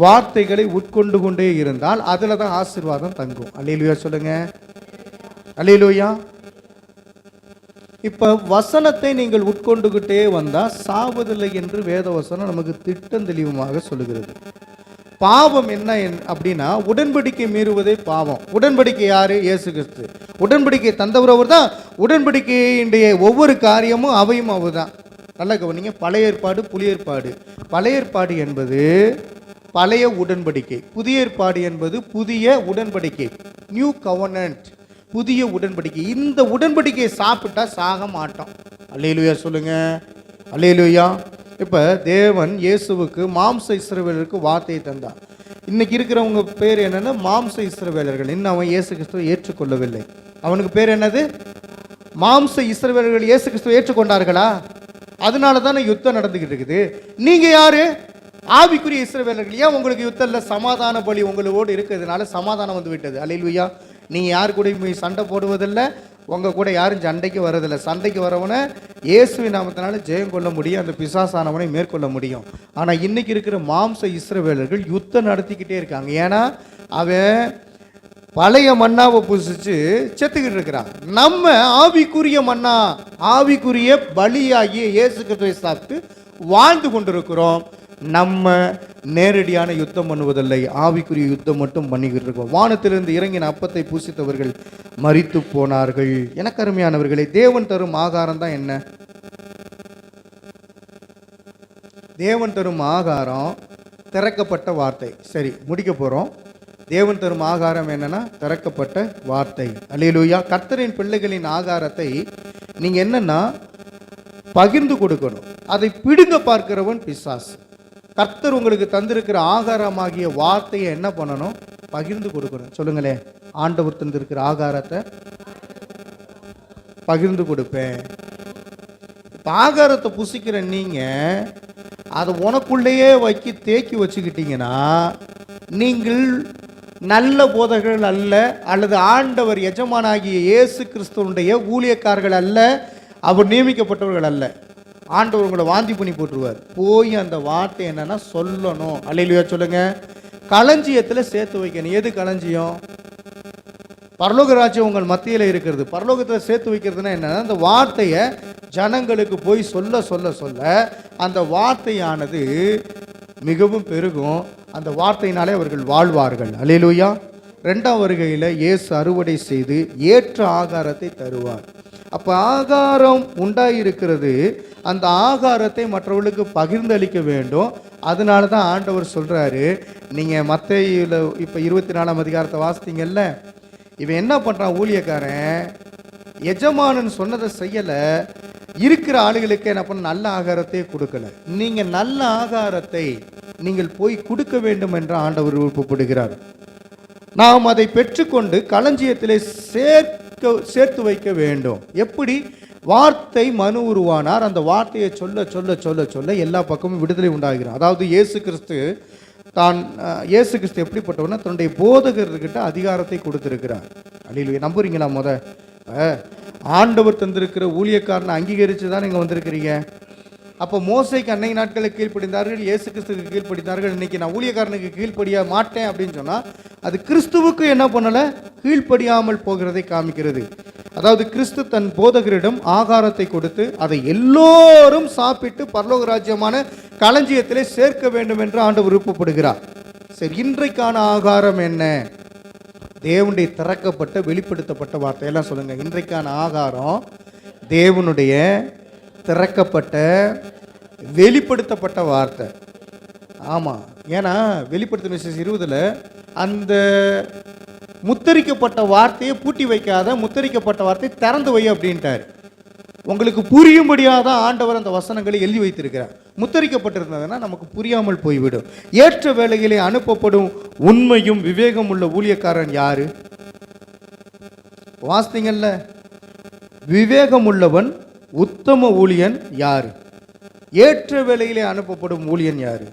வார்த்தைகளை உட்கொண்டு கொண்டே இருந்தால் அதில் தான் ஆசீர்வாதம் தங்கும். அல்லேலூயா சொல்லுங்க. அல்லேலூயா. இப்போ வசனத்தை நீங்கள் உட்கொண்டுகிட்டே வந்தால் சாவதில்லை என்று வேதவசனம் நமக்கு திட்டம் தெளிவுமாக சொல்லுகிறது. பாவம் என்ன அப்படின்னா உடன்படிக்கை மீறுவதே பாவம். உடன்படிக்கை யாரு? இயேசு கிறிஸ்து. உடன்படிக்கை தந்தவர் அவர் தான். உடன்படிக்கையினுடைய ஒவ்வொரு காரியமும் அவையும் அவர் தான். நல்லா கவனிங்க. பழைய ஏற்பாடு, புதிய ஏற்பாடு. பழைய ஏற்பாடு என்பது பழைய உடன்படிக்கை, புதிய ஏற்பாடு என்பது புதிய உடன்படிக்கை, நியூ கவர்னன்ட், புதிய உடன்படிக்கை. இந்த உடன்படிக்கையை சாப்பிட்டா சாக மாட்டோம். அல்லேலூயா சொல்லுங்க. அல்லேலூயா. இப்போ தேவன் இயேசுவுக்கு மாம்ச இஸ்ரவேலருக்கு வார்த்தையை தந்தார். இன்னைக்கு இருக்கிறவங்க பேர் என்னன்னா மாம்ச இஸ்ரவேலர்கள். இன்னும் அவன் இயேசு கிறிஸ்துவை ஏற்றுக்கொள்ளவில்லை. அவனுக்கு பேர் என்னது? மாம்ச இஸ்ரவேலர்கள். இயேசு கிறிஸ்துவை ஏற்றுக்கொண்டார்களா? அதனால தானே யுத்தம் நடந்துகிட்டு இருக்குது. நீங்க யாரு? ஆவிக்குரிய இஸ்ரவேலர்கள். ஏன் உங்களுக்கு யுத்தம் இல்லை? சமாதான பலி உங்களோடு இருக்கிறதுனால சமாதானம் வந்து விட்டது. அல்லேலூயா. நீங்கள் யார் கூட போய் சண்டை போடுவதில்லை, உங்கள் கூட யாரும் சண்டைக்கு வரதில்லை. சண்டைக்கு வரவனை இயேசுவின் நாமத்தினால ஜெயம் கொள்ள முடியும், அந்த பிசாசானவனை மேற்கொள்ள முடியும். ஆனால் இன்னைக்கு இருக்கிற மாம்ச இஸ்ரவேலர்கள் யுத்தம் நடத்திக்கிட்டே இருக்காங்க. ஏன்னா அவன் பழைய மண்ணாவை புசிச்சு செத்துக்கிட்டு இருக்கிறான். நம்ம ஆவிக்குரிய மண்ணா, ஆவிக்குரிய பலியாகிய இயேசு கிறிஸ்துவை சாப்பிட்டு வாழ்ந்து கொண்டிருக்கிறோம். நம்ம நேரடியான யுத்தம் பண்ணுவதில்லை, ஆவிக்குரிய யுத்தம் மட்டும் பண்ணிக்கிட்டு இருக்கோம். வானத்திலிருந்து இறங்கின அப்பத்தை பூசித்தவர்கள் மரித்து போனார்கள். எனக்கு அருமையானவர்களே, தேவன் தரும் ஆகாரம் தான் என்ன? தேவன் தரும் ஆகாரம் திறக்கப்பட்ட வார்த்தை. சரி, முடிக்க போகிறோம். தேவன் தரும் ஆகாரம் என்னன்னா திறக்கப்பட்ட வார்த்தை. அல்லேலூயா. கர்த்தரின் பிள்ளைகளின் ஆகாரத்தை நீங்கள் என்னன்னா பகிர்ந்து கொடுக்கணும். அதை பிடுங்க பார்க்கிறவன் பிசாசு. கர்த்தர் உங்களுக்கு தந்திருக்கிற ஆகாரமாகிய வார்த்தையை என்ன பண்ணணும்? பகிர்ந்து கொடுக்கணும். சொல்லுங்களேன். ஆண்டவர் தந்திருக்கிற ஆகாரத்தை பகிர்ந்து கொடுப்பேன். இப்போ ஆகாரத்தை புசிக்கிற நீங்கள் அதை உனக்குள்ளேயே தேக்கி வச்சுக்கிட்டீங்கன்னா நீங்கள் நல்ல போதகர்கள் அல்ல, அல்லது ஆண்டவர் எஜமானாகிய இயேசு கிறிஸ்துவனுடைய ஊழியக்காரர்கள் அல்ல, அவர் நியமிக்கப்பட்டவர்கள் அல்ல. ஆண்டவர் உங்களை வாந்தி பண்ணி போட்டுருவார். போய் அந்த வார்த்தை என்னன்னா சொல்லணும். அல்லேலூயா சொல்லுங்க. களஞ்சியத்தில் சேர்த்து வைக்கணும். எது களஞ்சியம்? பரலோக ராஜ்யம் உங்கள் மத்தியில் இருக்கிறது. பரலோகத்தில் சேர்த்து வைக்கிறதுனா என்னன்னா அந்த வார்த்தையை ஜனங்களுக்கு போய் சொல்ல சொல்ல சொல்ல அந்த வார்த்தையானது மிகவும் பெருகும். அந்த வார்த்தையினாலே அவர்கள் வாழ்வார்கள். அல்லேலூயா. 2ஆம் வருகையில் இயேசு அறுவடை செய்து ஏற்ற ஆகாரத்தை தருவார். அப்போ ஆகாரம் உண்டாயிருக்கிறது, அந்த ஆகாரத்தை மற்றவர்களுக்கு பகிர்ந்தளிக்க வேண்டும். அதனால தான் ஆண்டவர் சொல்கிறாரு, நீங்கள் மத்தேயுல இப்போ 24ஆம் அதிகாரத்தை வாசித்தீங்கல்ல, இவன் என்ன பண்ணுறான் ஊழியக்காரன், எஜமானன் சொன்னதை செய்யலை, இருக்கிற ஆளுகளுக்கு என்ன பண்ண நல்ல ஆகாரத்தை கொடுக்கல. நீங்கள் நல்ல ஆகாரத்தை நீங்கள் போய் கொடுக்க வேண்டும் என்று ஆண்டவர் விருப்பப்படுகிறார். நாம் அதை பெற்றுக்கொண்டு களஞ்சியத்திலே சேர்த்து வைக்க வேண்டும். எப்படி? வார்த்தை மனு உருவானார். அந்த வார்த்தையை சொல்ல சொல்ல சொல்ல சொல்ல எல்லா பக்கமும் விடுதலை உண்டாகிறார். அதாவது இயேசு கிறிஸ்து எப்படிப்பட்டவனா, தன்னுடைய போதகர்கிட்ட அதிகாரத்தை கொடுத்திருக்கிறார். அல்லேலூயா. நம்புறீங்களா? ஆண்டவர் தந்திருக்கிற ஊழியக்காரனை அங்கீகரித்து தான் நீங்கள் வந்திருக்கிறீங்க. அப்போ மோசைக்கு அன்னை நாட்களுக்கு கீழ்ப்படிந்தார்கள், இயேசு கிறிஸ்துக்கு கீழ்ப்படிந்தார்கள். இன்னைக்கு நான் ஊழியக்காரனுக்கு கீழ்ப்படிய மாட்டேன் அப்படின்னு சொன்னால் அது கிறிஸ்துவுக்கு என்ன பண்ணலை, கீழ்ப்படியாமல் போகிறதை காமிக்கிறது. அதாவது கிறிஸ்து தன் போதகரிடம் ஆகாரத்தை கொடுத்து அதை எல்லோரும் சாப்பிட்டு பரலோக ராஜ்யமான களஞ்சியத்திலே சேர்க்க வேண்டும் என்று ஆண்டவர் விருப்பப்படுகிறார். சரி, இன்றைக்கான ஆகாரம் என்ன? தேவனுடைய திறக்கப்பட்ட வெளிப்படுத்தப்பட்ட வார்த்தையெல்லாம் சொல்லுங்க. இன்றைக்கான ஆகாரம் தேவனுடைய திறக்கப்பட்ட வெளிப்படுத்தப்பட்ட வார்த்தை. ஆமாம், ஏன்னா வெளிப்படுத்தின விசேஷம் 20 அந்த முத்தரிக்கப்பட்ட வார்த்தையை பூட்டி வைக்காத, முத்தரிக்கப்பட்ட வார்த்தை திறந்து வை அப்படின்ட்டார். உங்களுக்கு புரியும்படியாக தான் ஆண்டவர் அந்த வசனங்களை எழுதி வைத்திருக்கிறார். முத்தரிக்கப்பட்டிருந்ததுன்னா நமக்கு புரியாமல் போய்விடும். ஏற்ற வேளையிலே அனுப்பப்படும் உண்மையும் விவேகம் உள்ள ஊழியக்காரன் யாரு? வாசித்தீங்கல்ல, விவேகம் உள்ளவன் உத்தம ஊழியன் யாரு? ஏற்ற வேளையிலே அனுப்பப்படும் ஊழியன் யாரு?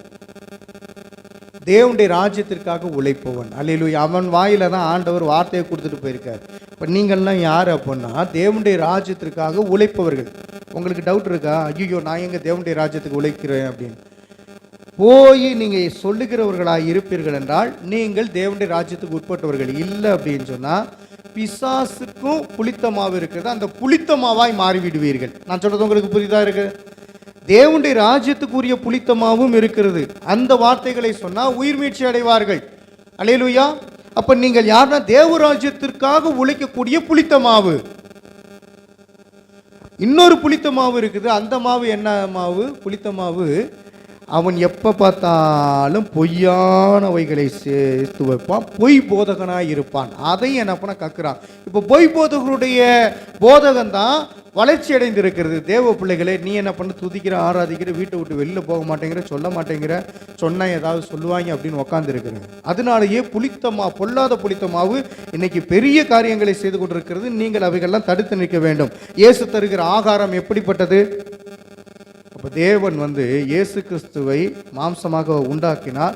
தேவனுடைய ராஜ்யத்திற்காக உழைப்பவன். அல்லேலூயா. அவன் வாயில தான் ஆண்டவர் வார்த்தையை கொடுத்துட்டு போயிருக்கார். இப்போ நீங்கள்லாம் யார் அப்படின்னா தேவனுடைய ராஜ்யத்திற்காக உழைப்பவர்கள். உங்களுக்கு டவுட் இருக்கா? ஐயோ, நான் எங்கே தேவனுடைய ராஜ்யத்துக்கு உழைக்கிறேன் அப்படின்னு போய் நீங்கள் சொல்லுகிறவர்களாக இருப்பீர்கள் என்றால் நீங்கள் தேவனுடைய ராஜ்யத்துக்கு உட்பட்டவர்கள் இல்லை. அப்படின்னு சொன்னால் பிசாசுக்கும் புளித்த மாவு இருக்கிறது, அந்த புளித்த மாவாய் மாறிவிடுவீர்கள். நான் சொல்கிறது உங்களுக்கு புரியுதா இருக்கு? தேவனுடைய ராஜ்யத்துக்குரிய புளித்த மாவும் இருக்கிறது. அந்த வார்த்தைகளை சொன்னால் உயிர் மீட்சி அடைவார்கள். அல்லேலூயா. அப்ப நீங்கள் யாருன்னா தேவ ராஜ்யத்திற்காக உழைக்கக்கூடிய புளித்த மாவு. இன்னொரு புளித்த மாவு இருக்குது. அந்த மாவு என்ன மாவு? புளித்த மாவு. அவன் எப்போ பார்த்தாலும் பொய்யானவைகளை சேர்த்து வைப்பான், பொய் போதகனாக இருப்பான். அதையும் என்ன பண்ண கக்குறான். இப்போ பொய் போதகருடைய போதகம்தான் வளர்ச்சி அடைந்திருக்கிறது. தேவ பிள்ளைகளே, நீ என்ன பண்ண துதிக்கிற, ஆராதிக்கிற, வீட்டை விட்டு வெளியில் போக மாட்டேங்கிற, சொல்ல மாட்டேங்கிற, சொன்னால் ஏதாவது சொல்லுவாங்க அப்படின்னு உக்காந்துருக்கிறேன். அதனாலேயே பொல்லாத புளித்த மாவு இன்னைக்கு பெரிய காரியங்களை செய்து கொண்டிருக்கிறது. நீங்கள் அவைகள்லாம் தடுத்து நிற்க வேண்டும். இயேசு தருகிற ஆகாரம் எப்படிப்பட்டது? அப்போ தேவன் இயேசு கிறிஸ்துவை மாம்சமாக உண்டாக்கினார்.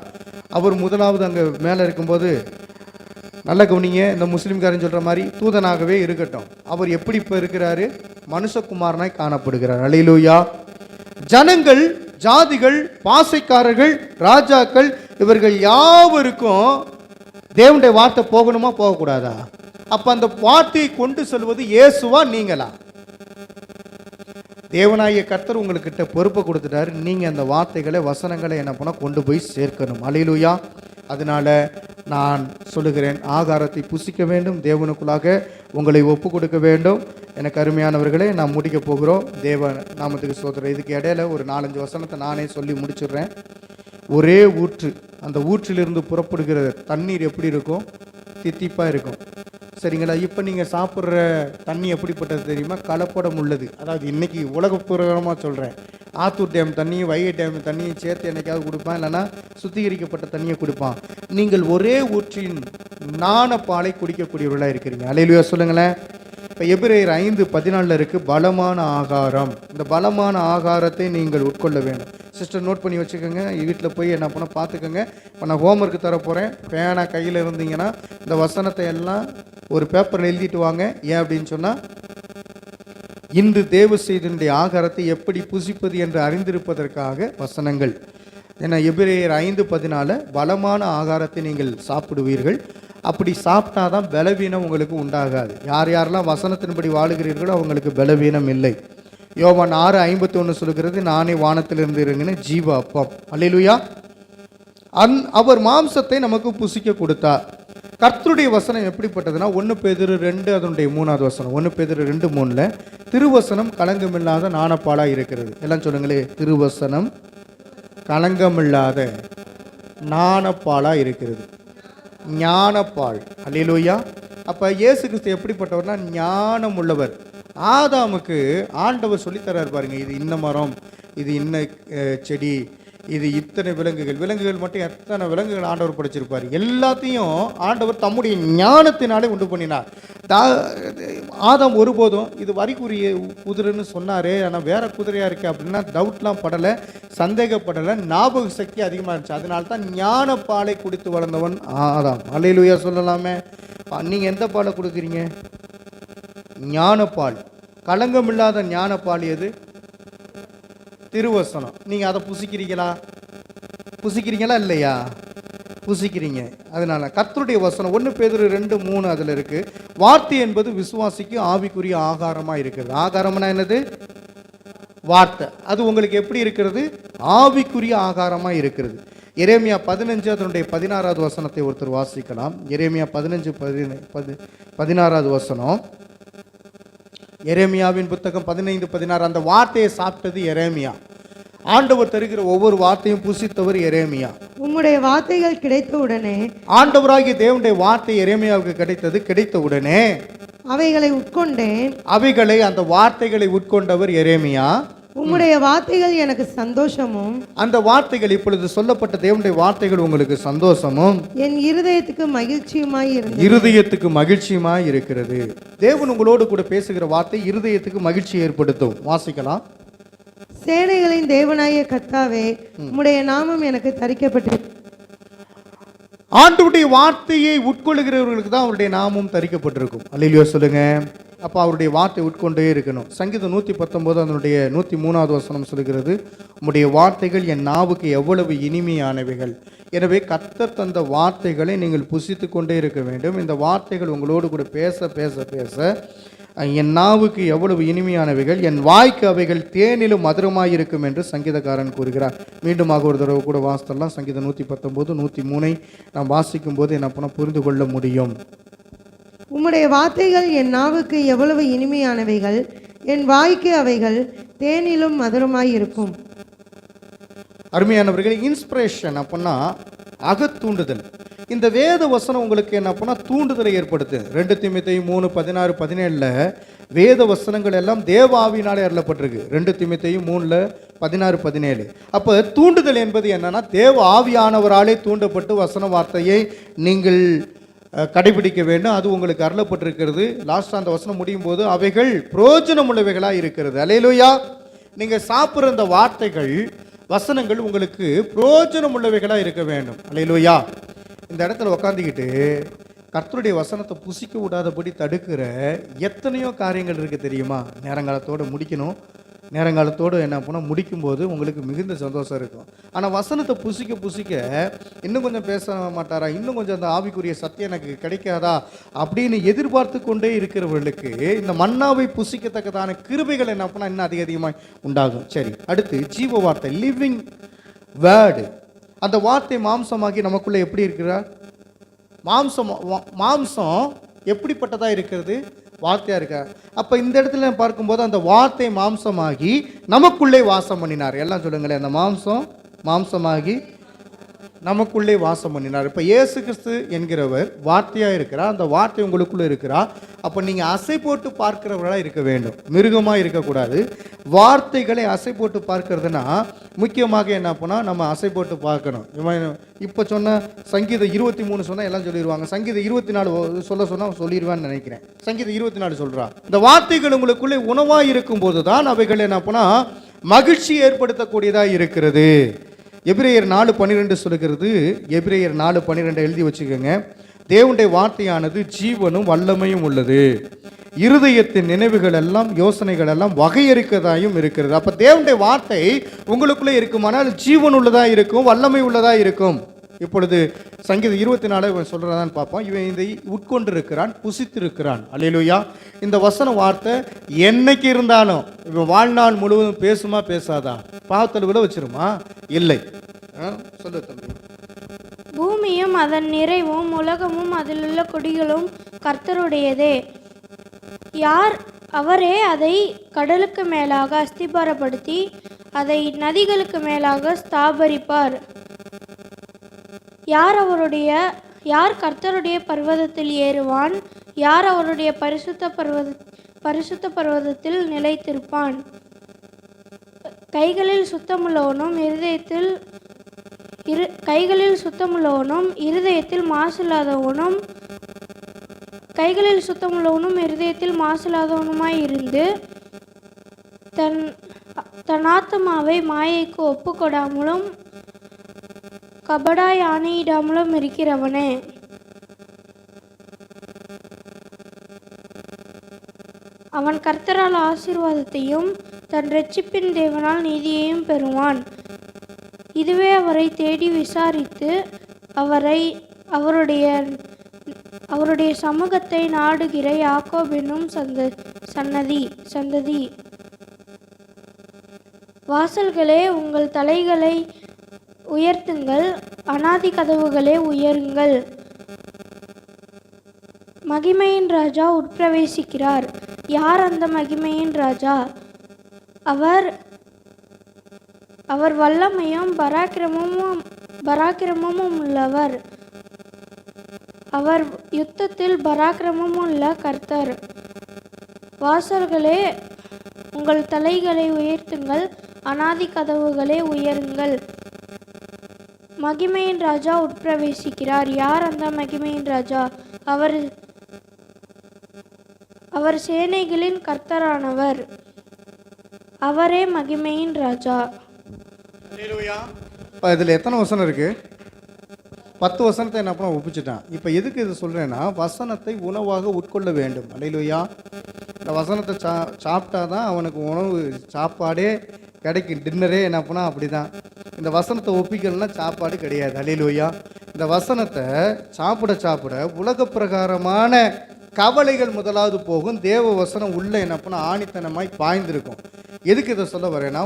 அவர் முதலாவது அங்கே மேலே இருக்கும்போது நல்ல கவனிங்க, இந்த முஸ்லீம்காரன் சொல்கிற மாதிரி தூதனாகவே இருக்கட்டும். அவர் எப்படி இப்போ இருக்கிறாரு? மனுஷகுமாரனாய் காணப்படுகிறார். அல்லேலூயா. ஜனங்கள், ஜாதிகள், பாசைக்காரர்கள், ராஜாக்கள், இவர்கள் யாவருக்கும் தேவனுடைய வார்த்தை போகணுமா போகக்கூடாதா? அப்போ அந்த வார்த்தையை கொண்டு செல்வது இயேசுவா நீங்களா? தேவனாகிய கர்த்தர் உங்கள்கிட்ட பொறுப்பை கொடுத்துட்டாரு. நீங்கள் அந்த வார்த்தைகளை, வசனங்களை என்ன பண்ண கொண்டு போய் சேர்க்கணும். அல்லேலூயா. அதனால நான் சொல்லுகிறேன், ஆகாரத்தை புசிக்க வேண்டும், தேவனுக்குள்ளாக உங்களை ஒப்பு கொடுக்க வேண்டும். எனக்கு அருமையானவர்களே, நான் முடிக்க போகிறோம். தேவ நாமத்துக்கு ஸ்தோத்திரம். இதுக்கு இடையில ஒரு 4-5 வசனத்தை நானே சொல்லி முடிச்சிடுறேன். ஒரே ஊற்று, அந்த ஊற்றிலிருந்து புறப்படுகிற தண்ணீர் எப்படி இருக்கும்? தித்திப்பாக இருக்கும். சரிங்களா? இப்போ நீங்கள் சாப்பிட்ற தண்ணி எப்படிப்பட்டது தெரியுமா? கலப்படம் உள்ளது. அதாவது இன்றைக்கி உலகப்பூர்வமாக சொல்கிறேன், ஆத்தூர் டேம் தண்ணியும் வைகை டேம் தண்ணியும் சேர்த்து என்னைக்காவது கொடுப்பான், இல்லைன்னா சுத்திகரிக்கப்பட்ட தண்ணியை கொடுப்பான். நீங்கள் ஒரே ஊற்றின் நாணப்பாலை குடிக்கக்கூடியவர்களாக இருக்கிறீங்க. அல்லேலூயா சொல்லுங்களேன். இப்போ எபிரேயர் 5:14 இருக்குது, பலமான ஆகாரம். இந்த பலமான ஆகாரத்தை நீங்கள் உட்கொள்ள வேண்டும். சிஸ்டர் நோட் பண்ணி வச்சுக்கோங்க, வீட்டில் போய் என்ன பண்ண பார்த்துக்கோங்க. இப்போ நான் ஹோம்ஒர்க்கு தரப்போகிறேன். பேனா கையில் இருந்தீங்கன்னா இந்த வசனத்தை எல்லாம் ஒரு பேப்பரில் எழுதிட்டு வாங்க. ஏன் அப்படின்னு சொன்னால், இன்று தேவ செய்தினுடைய ஆகாரத்தை எப்படி புசிப்பது என்று அறிந்திருப்பதற்காக வசனங்கள். ஏன்னா எபிரேயர் 5:14 பலமான ஆகாரத்தை நீங்கள் சாப்பிடுவீர்கள். அப்படி சாப்பிட்டா தான் பலவீனம் உங்களுக்கு உண்டாகாது. யார் யாரெல்லாம் வசனத்தின்படி வாழுகிறீர்களோ அவங்களுக்கு பலவீனம் இல்லை. யோவான் 6:51 சொல்லுகிறது, நானே வானத்திலிருந்து இறங்கின ஜீவ அப்பம். அல்லேலூயா. அவர் மாம்சத்தை நமக்கு புசிக்க கொடுத்தார். கர்த்தருடைய வசனம் எப்படிப்பட்டதுன்னா 1 பேதுரு 2 அதனுடைய 3வது வசனம். 1 பேதுரு 2:3 திருவசனம் களங்கமில்லாத ஞானப்பாலாக இருக்கிறது. எல்லாம் சொல்லுங்களே, திருவசனம் களங்கமில்லாத ஞானப்பாலாக இருக்கிறது. ஞானப்பால். அல்லேலூயா. அப்போ இயேசு கிறிஸ்து எப்படிப்பட்டவர்னா ஞானம் உள்ளவர். ஆதாமுக்கு ஆண்டவர் சொல்லித்தரார் பாருங்க, இது இன்ன மரம், இது இன்ன செடி, இது இத்தனை விலங்குகள் மட்டும் எத்தனை விலங்குகள் ஆண்டவர் படைச்சிருப்பார். எல்லாத்தையும் ஆண்டவர் தம்முடைய ஞானத்தினாலே உண்டு பண்ணினார். ஆதாம் ஒருபோதும் இது வரிக்குரிய குதிரைன்னு சொன்னாரே, ஆனால் வேற குதிரையாக இருக்கு அப்படின்னா டவுட்லாம் படலை, சந்தேகப்படலை, ஞாபக சக்தி அதிகமாக இருந்துச்சு. அதனால தான் ஞான பாலை குடித்து வளர்ந்தவன் ஆதாம். அல்லேலூயா சொல்லலாமே. நீங்கள் எந்த பாலை கொடுக்குறீங்க? ஞானப்பால். களங்கமில்லாத ஞானப்பால் எது? திருவசனம். நீங்கள் அதை புசிக்கிறீங்களா இல்லையா? புசிக்கிறீங்க. அதனால கர்த்தருடைய வசனம் 1 பேதுரு 2:3 அதில் இருக்கு. வார்த்தை என்பது விசுவாசிக்கு ஆவிக்குரிய ஆகாரமாக இருக்கிறது. ஆகாரம்னா என்னது? வார்த்தை. அது உங்களுக்கு எப்படி இருக்கிறது? ஆவிக்குரிய ஆகாரமாக இருக்கிறது. எரேமியா 15 அதனுடைய 16வது வசனத்தை ஒருத்தர் வாசிக்கலாம். எரேமியா 15:16வது வசனம். எரேமியாவின் புத்தகம் 15:16. அந்த வார்த்தையை சாப்பிட்டது எரேமியா. ஆண்டவர் தருகிற ஒவ்வொரு வார்த்தையும் புசித்தவர் எரேமியா. உம்முடைய வார்த்தைகள் கிடைத்த உடனே, ஆண்டவராகிய தேவனுடைய வார்த்தை எரேமியாவுக்கு கிடைத்த உடனே அவைகளை உட்கொண்டேன். அவைகளை, அந்த வார்த்தைகளை உட்கொண்டவர் எரேமியா. உம்முடைய வார்த்தைகள் எனக்கு சந்தோஷமும், அந்த வார்த்தைகள், இப்பொழுது சொல்லப்பட்ட தேவனுடைய வார்த்தைகள் உங்களுக்கு சந்தோஷமும், என் இருதயத்துக்கு மகிழ்ச்சியுமாய் இருந்தது. இருதயத்துக்கு மகிழ்ச்சியுமாய் இருக்கிறது. தேவன் உங்களோடு கூட பேசுகிற வார்த்தை இருதயத்துக்கு மகிழ்ச்சி ஏற்படுத்தும். வாசிக்கலாம். சேனைகளின் தேவனாய கர்த்தாவே, உம்முடைய நாமம் எனக்கு தரிக்கப்பட்டது. ஆண்டவருடைய வார்த்தையை உட்கொள்ளுகிறவர்களுக்கு தான் அவருடைய நாமம் தரிக்கப்பட்டிருக்கும். அல்லேலூயா சொல்லுங்க. அப்போ அவருடைய வார்த்தை உட்கொண்டே இருக்கணும். சங்கீதம் 119 அதனுடைய 103வது வசனம் சொல்கிறது, உம்முடைய வார்த்தைகள் என் நாவுக்கு எவ்வளவு இனிமையானவைகள். எனவே கர்த்தர் தந்த வார்த்தைகளை நீங்கள் புசித்து கொண்டே இருக்க வேண்டும். இந்த வார்த்தைகள் உங்களோடு கூட பேச பேச பேச என் நாவுக்கு எவ்வளவு இனிமையானவைகள், என் வாய்க்கு அவைகள் தேனிலும் மதுரமாய் இருக்கும் என்று சங்கீதக்காரன் கூறுகிறார். மீண்டுமாக ஒரு தடவை கூட வாசித்தரலாம். சங்கீதம் 119 103 நாம் வாசிக்கும் போது என்ன பண்ண புரிந்து கொள்ள முடியும். உம்முடைய வார்த்தைகள் என் நாவுக்கு எவ்வளவு இனிமையானவைகள், என் வாய்க்கு அவைகள் தேனிலும் மதுரமாய் இருக்கும். அருமையானவர்களே, இன்ஸ்பிரேஷன் அப்படின்னா அகத்தூண்டுதல். இந்த வேத வசனம் உங்களுக்கு என்ன பண்ணா தூண்டுதலை ஏற்படுத்து. 2 தீமோத்தேயு 3:16-17 வேத வசனங்கள் எல்லாம் தேவ ஆவியினாலே அருளப்பட்டிருக்கு. 2 தீமோத்தேயு 3:16-17. அப்போ தூண்டுதல் என்பது என்னன்னா, தேவ ஆவியானவராலே தூண்டப்பட்டு வசன வார்த்தையை நீங்கள் கடைபிடிக்க வேண்டும். அது உங்களுக்கு அருளப்பட்டிருக்கிறது. லாஸ்ட் அந்த வசனம் முடியும் போது அவைகள் பிரயோஜனம் உள்ளவைகளாக இருக்கிறது. அல்லேலூயா. நீங்கள் சாப்பிட்ற இந்த வார்த்தைகள், வசனங்கள் உங்களுக்கு பிரயோஜனம் உள்ளவைகளாக இருக்க வேண்டும். அல்லேலூயா. இந்த இடத்துல உக்காந்துக்கிட்டு கர்த்தருடைய வசனத்தை புசிக்க விடாதபடி தடுக்கிற எத்தனையோ காரியங்கள் இருக்குது தெரியுமா? நேரங்காலத்தோடு முடிக்கணும். நேரங்காலத்தோடு என்ன பண்ணால் முடிக்கும்போது உங்களுக்கு மிகுந்த சந்தோஷம் இருக்கும். ஆனால் வசனத்தை புசிக்க புசிக்க இன்னும் கொஞ்சம் பேச மாட்டாரா, இன்னும் கொஞ்சம் அந்த ஆவிக்குரிய சத்தியம் எனக்கு கிடைக்காதா அப்படின்னு எதிர்பார்த்து கொண்டே இருக்கிறவர்களுக்கு இந்த மன்னாவை புசிக்கத்தக்கதான கிருபைகள் என்ன பண்ணால் இன்னும் அதிகமாக உண்டாகும். சரி, அடுத்து ஜீவ வார்த்தை, லிவிங் வேர்டு. அந்த வார்த்தை மாம்சமாகி நமக்குள்ளே எப்படி இருக்கிறார்? மாம்சம் எப்படிப்பட்டதாக இருக்கிறது? வார்த்தையாக இருக்க. அப்போ இந்த இடத்துல பார்க்கும்போது அந்த வார்த்தை மாம்சமாகி நமக்குள்ளே வாசம் பண்ணினார். எல்லாம் சொல்லுங்களேன், அந்த மாம்சமாகி நமக்குள்ளே வாசம் பண்ணினார். இப்போ இயேசு கிறிஸ்து என்கிறவர் வார்த்தையாக இருக்கிறார். அந்த வார்த்தை உங்களுக்குள்ளே இருக்கிறார். அப்போ நீங்கள் அசை போட்டு பார்க்கிறவர்களாக இருக்க வேண்டும், மிருகமாக இருக்கக்கூடாது. வார்த்தைகளை அசை போட்டு பார்க்கறதுனா முக்கியமாக என்ன பண்ணால் நம்ம அசை போட்டு பார்க்கணும். இப்போ சொன்ன சங்கீதம் 23 சொன்னால் எல்லாம் சொல்லிடுவாங்க. சங்கீதம் 24 சொன்னால் சொல்லிடுவான்னு நினைக்கிறேன். சங்கீதம் 24 சொல்கிறா, இந்த வார்த்தைகள் உங்களுக்குள்ளே உணவாக இருக்கும்போது தான் அவைகள் என்ன பண்ணால் மகிழ்ச்சி ஏற்படுத்தக்கூடியதாக இருக்கிறது. எபிரேயர் 4:12 சொல்லுகிறது. எபிரேயர் 4:12 எழுதி வச்சுக்கோங்க. தேவனுடைய வார்த்தையானது ஜீவனும் வல்லமையும் உள்ளது, இருதயத்தின் நினைவுகள் எல்லாம் யோசனைகள் எல்லாம் வகையறுக்கதாயும் இருக்கிறது. அப்போ தேவனுடைய வார்த்தை உங்களுக்குள்ளே இருக்குமானால் ஜீவன் உள்ளதாக இருக்கும், வல்லமை உள்ளதாக இருக்கும். இப்பொழுது சங்கீதம் 24 சொல்கிறதான்னு பார்ப்போம். இவன் இதை உட்கொண்டிருக்கிறான், புசித்திருக்கிறான். அல்லேலூயா. இந்த வசன வார்த்தை என்னைக்கு இருந்தாலும் இவன் வாழ்நாள் முழுவதும் பேசுமா பேசாதா? பாவத்தில் விட வச்சிருமா? இல்லை. சொல்லு தம்பி. பூமியும் அதன் நிறைவும் உலகமும் அதிலுள்ள குடிகளும் கர்த்தருடையதே. அவரே அதை கடலுக்கு மேலாக அஸ்திபாரப்படுத்தி அதை நதிகளுக்கு மேலாக ஸ்தாபரிப்பார். யார் கர்த்தருடைய பர்வதத்தில் ஏறுவான்? யார் அவருடைய பரிசுத்த பர்வதத்தில் நிலைத்திருப்பான்? கைகளில் சுத்தமுள்ளவனும் இருதயத்தில் மாசில்லாதவனுமாய் இருந்து தன் ஆத்துமாவை மாயைக்கு ஒப்புக்கொடாமலும் கபடாய் ஆணையிடாமலும் இருக்கிறவனே. அவன் கர்த்தரால் ஆசீர்வாதத்தையும் தன் இரட்சிப்பின் தேவனால் நீதியையும் பெறுவான். இதுவே அவரை தேடி விசாரித்து அவருடைய சமூகத்தை நாடுகிற யாக்கோப் என்னும் சந்ததி. வாசல்களே, உங்கள் தலைகளை உயர்த்துங்கள், அநாதி கதவுகளே உயருங்கள். மகிமையின் ராஜா உட்பிரவேசிக்கிறார். யார் அந்த மகிமையின் ராஜா? அவர் வல்லமையும் பராக்கிரமமும் உள்ளவர். அவர் யுத்தத்தில் பராக்கிரமமும் உள்ள கர்த்தர். வாசல்களே, உங்கள் தலைகளை உயர்த்துங்கள், அநாதி கதவுகளே உயருங்கள். மகிமையின் ராஜா உட்பிரவேசிக்கிறார். யார் அந்த மகிமையின் ராஜா? அவர் சேனைகளின் கர்த்தரானவர். அவரே மகிமையின் ராஜா. இப்போ இதில் எத்தனை வசனம் இருக்குது? 10 வசனத்தை என்ன பண்ண ஒப்பிச்சுட்டான். இப்போ எதுக்கு இது சொல்கிறேன்னா, வசனத்தை உணவாக உட்கொள்ள வேண்டும். அல்லேலூயா. இந்த வசனத்தை சாப்பிட்டா தான் அவனுக்கு உணவு, சாப்பாடே கிடைக்கும். டின்னரே என்ன பண்ணால் அப்படி தான். இந்த வசனத்தை ஒப்பிக்கலன்னா சாப்பாடு கிடையாது. அல்லேலூயா. இந்த வசனத்தை சாப்பிட உலக பிரகாரமான கவலைகள் முதலாவது போகும். தேவ வசனம் உள்ளே என்ன பண்ண ஆணித்தனமாய் பாய்ந்திருக்கும். எதுக்கு இதை சொல்ல வரேன்னா,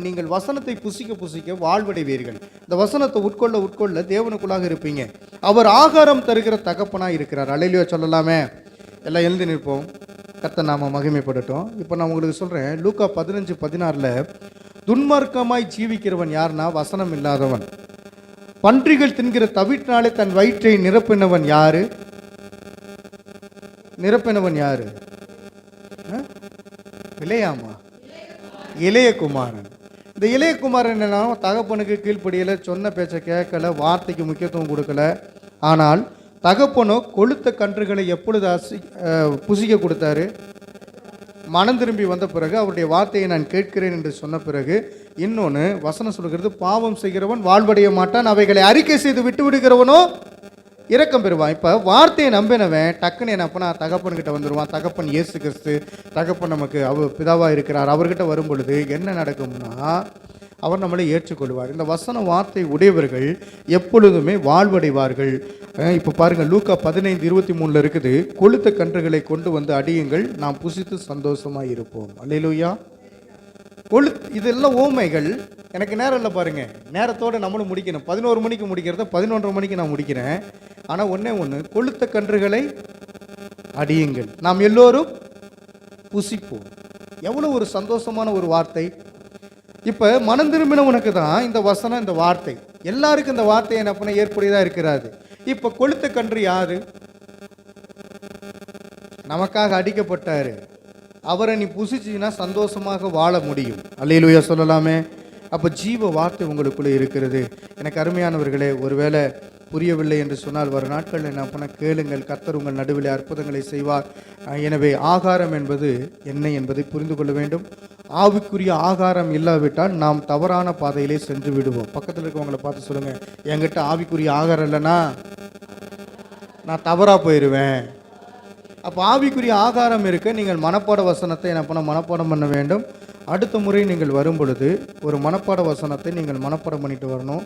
நீங்கள் வசனத்தை புசிக்க வாழ்வடைவீர்கள். இந்த வசனத்தை உட்கொள்ள தேவனுக்குள்ளாக இருப்பீங்க. அவர் ஆகாரம் தருகிற தகப்பனாக இருக்கிறார். அல்லேலூயா சொல்லலாமே. எல்லாம் எழுந்து நிற்போம். கர்த்தர் நாம மகிமைப்படட்டும். இப்போ நான் உங்களுக்கு சொல்கிறேன், லூக்கா 15:16 துன்மார்க்கமாய் ஜீவிக்கிறவன் யாருன்னா வசனம் இல்லாதவன். பன்றிகள் தின்கிற தவிட்டினாலே தன் வயிற்றை நிரப்பினவன் யாரு? இல்லையாமா? இளையகுமாரன். இந்த இளையகுமாரன் என்னன்னா, தகப்பனுக்கு கீழ்ப்படியலை, சொன்ன பேச்சை கேட்கல, வார்த்தைக்கு முக்கியத்துவம் கொடுக்கல. ஆனால் தகப்பனோ கொளுத்த கன்றுகளை எப்பொழுது புசிக்க கொடுத்தாரு? மனம் திரும்பி வந்த பிறகு அவருடைய வார்த்தையை நான் கேட்கிறேன் என்று சொன்ன பிறகு. இன்னொன்று வசனம் சொல்கிறது, பாவம் செய்கிறவன் வாழ்வடைய மாட்டான், அவைகளை அறிக்கை செய்து விட்டு விடுகிறவனோ இரக்கம் பெறுவான். இப்போ வார்த்தையை நம்பினவன் டக்குன்னு என்ன பண்ணா தகப்பன்கிட்ட வந்துடுவான். தகப்பன் இயேசு கிறிஸ்து, தகப்பன் நமக்கு பிதாவாக இருக்கிறார். அவர்கிட்ட வரும் பொழுது என்ன நடக்கும்னா, அவர் நம்மளை ஏற்றுக்கொள்வார். இந்த வசன வார்த்தை உடையவர்கள் எப்பொழுதுமே வாழ்வடைவார்கள். இப்போ பாருங்கள், லூக்கா 15:23 இருக்குது, கொளுத்த கன்றுகளை கொண்டு வந்து அடியுங்கள், நாம் புசித்து சந்தோஷமாக இருப்போம். அல்லேலூயா. இதெல்லாம் ஓமைகள். எனக்கு நேரம் இல்லை பாருங்க, நேரத்தோடு நம்மளும் முடிக்கணும். 11 மணிக்கு முடிக்கிறத 11:30 மணிக்கு நான் முடிக்கிறேன். ஆனால் ஒன்று, கொளுத்த கன்றுகளை அடியுங்கள், நாம் எல்லோரும் புசிப்போம். எவ்வளோ ஒரு சந்தோஷமான ஒரு வார்த்தை. இப்போ மனம் திரும்பினவனுக்கு தான் இந்த வசனம், இந்த வார்த்தை. எல்லாருக்கும் இந்த வார்த்தை என்ன பண்ண ஏற்புடையதாக இருக்கிறாரு. இப்போ கொளுத்த கன்று யாரு? நமக்காக அடிக்கப்பட்டாரு. அவரை நீ புசிச்சின்னா சந்தோஷமாக வாழ முடியும். அல்லேலூயா சொல்லலாமே. அப்போ ஜீவ வார்த்தை உங்களுக்குள்ளே இருக்கிறது. எனக்கு அருமையானவர்களே, ஒருவேளை புரியவில்லை என்று சொன்னால் வரும் நாட்களில் என்ன பண்ண கேளுங்கள். கர்த்தர் உங்கள் நடுவில் அற்புதங்களை செய்வார். எனவே ஆகாரம் என்பது என்ன என்பதை புரிந்து கொள்ள வேண்டும். ஆவிக்குரிய ஆகாரம் இல்லாவிட்டால் நாம் தவறான பாதையிலே சென்று விடுவோம். பக்கத்தில் இருக்கவங்களை பார்த்து சொல்லுங்கள், என்கிட்ட ஆவிக்குரிய ஆகாரம் இல்லைன்னா நான் தவறாக போயிடுவேன். அப்போ ஆவிக்குரிய ஆகாரம் இருக்க நீங்கள் மனப்பாட வசனத்தை என்ன பண்ண மனப்பாடம் பண்ண வேண்டும். அடுத்த முறை நீங்கள் வரும் பொழுது ஒரு மனப்பாட வசனத்தை நீங்கள் மனப்பாடம் பண்ணிட்டு வரணும்.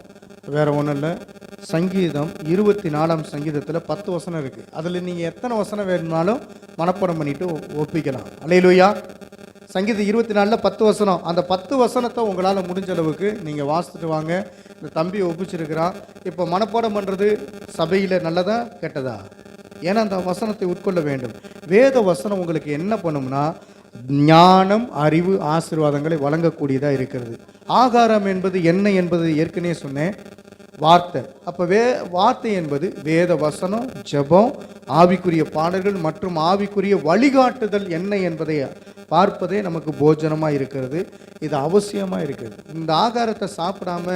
வேறு ஒன்றும் இல்லை. சங்கீதம் 24ஆம் சங்கீதத்தில் 10 வசனம் இருக்குது. அதில் நீங்கள் எத்தனை வசனம் வேணும்னாலும் மனப்பாடம் பண்ணிட்டு ஒப்பிக்கலாம். அல்லேலூயா. சங்கீதம் 24 10 வசனம். அந்த 10 வசனத்தை உங்களால் முடிஞ்ச அளவுக்கு நீங்கள் வாசித்துட்டு வாங்க. இந்த தம்பியை ஒப்பிச்சிருக்கிறான். இப்போ மனப்பாடம் பண்ணுறது சபையில் நல்லதா கெட்டதா? ஏன்னா அந்த வசனத்தை உட்கொள்ள வேண்டும். வேத வசனம் உங்களுக்கு என்ன பண்ணும்னா ஞானம், அறிவு, ஆசீர்வாதங்களை வழங்கக்கூடியதாக இருக்கிறது. ஆகாரம் என்பது என்ன என்பது ஏற்கனவே சொன்னேன், வார்த்தை. அப்போ வார்த்தை என்பது வேத வசனம், ஜெபம், ஆவிக்குரிய பாடல்கள் மற்றும் ஆவிக்குரிய வழிகாட்டுதல் என்ன என்பதை பார்ப்பதே நமக்கு போஜனமாக இருக்கிறது. இது அவசியமாக இருக்குது. இந்த ஆகாரத்தை சாப்பிடாம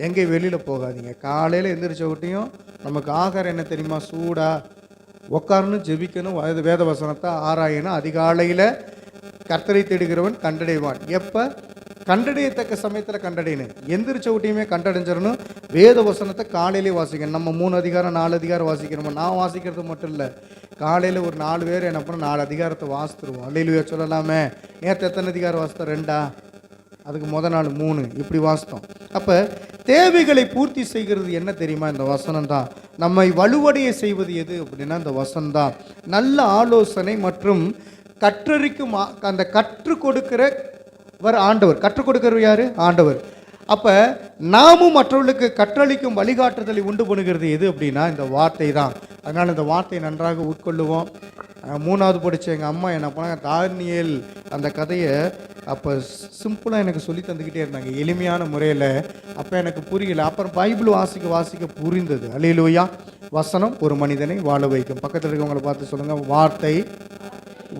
எங்கே வெளியில் போகாதீங்க. காலையில் எந்திரிச்ச விட்டையும் நமக்கு ஆகாரம் என்ன தெரியுமா? சூடாக உட்காரணும், ஜெபிக்கணும், வேத வசனத்தை ஆராயணும். அதிகாலையில் கர்த்தரை தேடுகிறவன் கண்டடைவான். எப்போ? கண்டடையத்தக்க சமயத்தில் கண்டடையணும். எந்திரிச்ச விட்டையுமே கண்டடைஞ்சிடணும். வேத வசனத்தை காலையிலே வாசிக்கணும். நம்ம 3 அதிகாரம் 4 அதிகாரம் வாசிக்கிறோம். நான் வாசிக்கிறது மட்டும் இல்லை, காலையில் ஒரு 4 பேர் என்ன பண்ண 4 அதிகாரத்தை வாசித்துருவோம். அல்லேலூயா சொல்லலாமே. நேற்று எத்தனை அதிகாரம் வாசித்தோம்? 2. அதுக்கு முத நாள் 3. இப்படி வாசித்தோம். அப்போ தேவைகளை பூர்த்தி செய்கிறது என்ன தெரியுமா? இந்த வசனம் தான். நம்மை வலுவடைய செய்வது எது அப்படின்னா இந்த வசனம் தான். நல்ல ஆலோசனை மற்றும் கற்றறிக்கும் அந்த கற்றுக் கொடுக்கிறவர் ஆண்டவர். கற்றுக் கொடுக்கிறவர் யாரு? ஆண்டவர். அப்போ நாமும் மற்றவர்களுக்கு கற்றளிக்கும் வழிகாட்டுதலை உண்டு பண்ணுகிறது எது அப்படின்னா இந்த வார்த்தை தான். அதனால் இந்த வார்த்தையை நன்றாக உட்கொள்ளுவோம். 3வது படித்த எங்கள் அம்மா என்ன பண்ணாங்க, தானியேல் அந்த கதையை அப்போ சிம்பிளாக எனக்கு சொல்லி தந்துக்கிட்டே இருந்தாங்க, எளிமையான முறையில். அப்போ எனக்கு புரியல. அப்புறம் பைபிள் வாசிக்க புரிந்தது. அல்லேலூயா. வசனம் ஒரு மனிதனை வாழ வைக்கும். பக்கத்தில் இருக்கவங்களை பார்த்து சொல்லுங்கள், வார்த்தை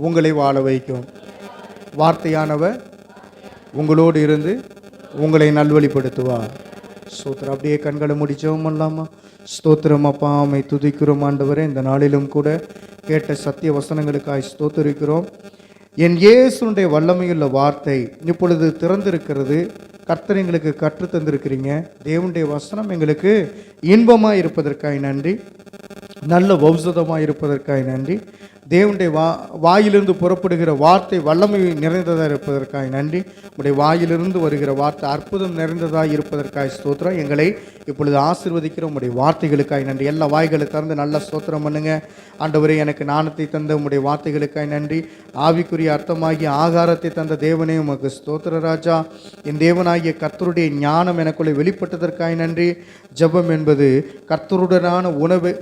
உங்களை வாழ வைக்கும். வார்த்தையானவர் உங்களோடு இருந்து உங்களை நல்வழிப்படுத்துவார். ஸ்தோத்திரம். அப்படியே கண்களை முடிச்சவும் பண்ணலாமா? ஸ்தோத்திரம் அப்பா, ஆமை துதிக்கிறோம் ஆண்டவரே. இந்த நாளிலும் கூட கேட்ட சத்திய வசனங்களுக்காய் ஸ்தோத்திரிக்கிறோம். என் இயேசுனுடைய வல்லமையுள்ள வார்த்தை இப்பொழுது திறந்திருக்கிறது. கர்த்தர் எங்களுக்கு கற்றுத் தந்திருக்கிறீங்க. தேவனுடைய வசனம் எங்களுக்கு இன்பமாக இருப்பதற்காய் நன்றி, நல்ல ஔஷதமாக இருப்பதற்காய் நன்றி. தேவனுடைய வாயிலிருந்து புறப்படுகிற வார்த்தை வல்லமை நிறைந்ததாக இருப்பதற்காக நன்றி. உடைய வாயிலிருந்து வருகிற வார்த்தை அற்புதம் நிறைந்ததாக இருப்பதற்காக ஸ்தோத்திரம். எங்களை இப்பொழுது ஆசீர்வதிக்கிற உடைய வார்த்தைகளுக்காக நன்றி. எல்லா வாய்களை திறந்து நல்ல ஸ்தோத்திரம் பண்ணுங்க. ஆண்டவரே, எனக்கு ஞானத்தை தந்த உடைய வார்த்தைகளுக்காக நன்றி. ஆவிக்குரிய அர்த்தமாகிய ஆகாரத்தை தந்த தேவனே உமக்கு ஸ்தோத்திர ராஜா. என் தேவனாகிய கர்த்தருடைய ஞானம் எனக்குள்ளே வெளிப்பட்டதற்காக நன்றி. ஜெபம் என்பது கர்த்தருடனான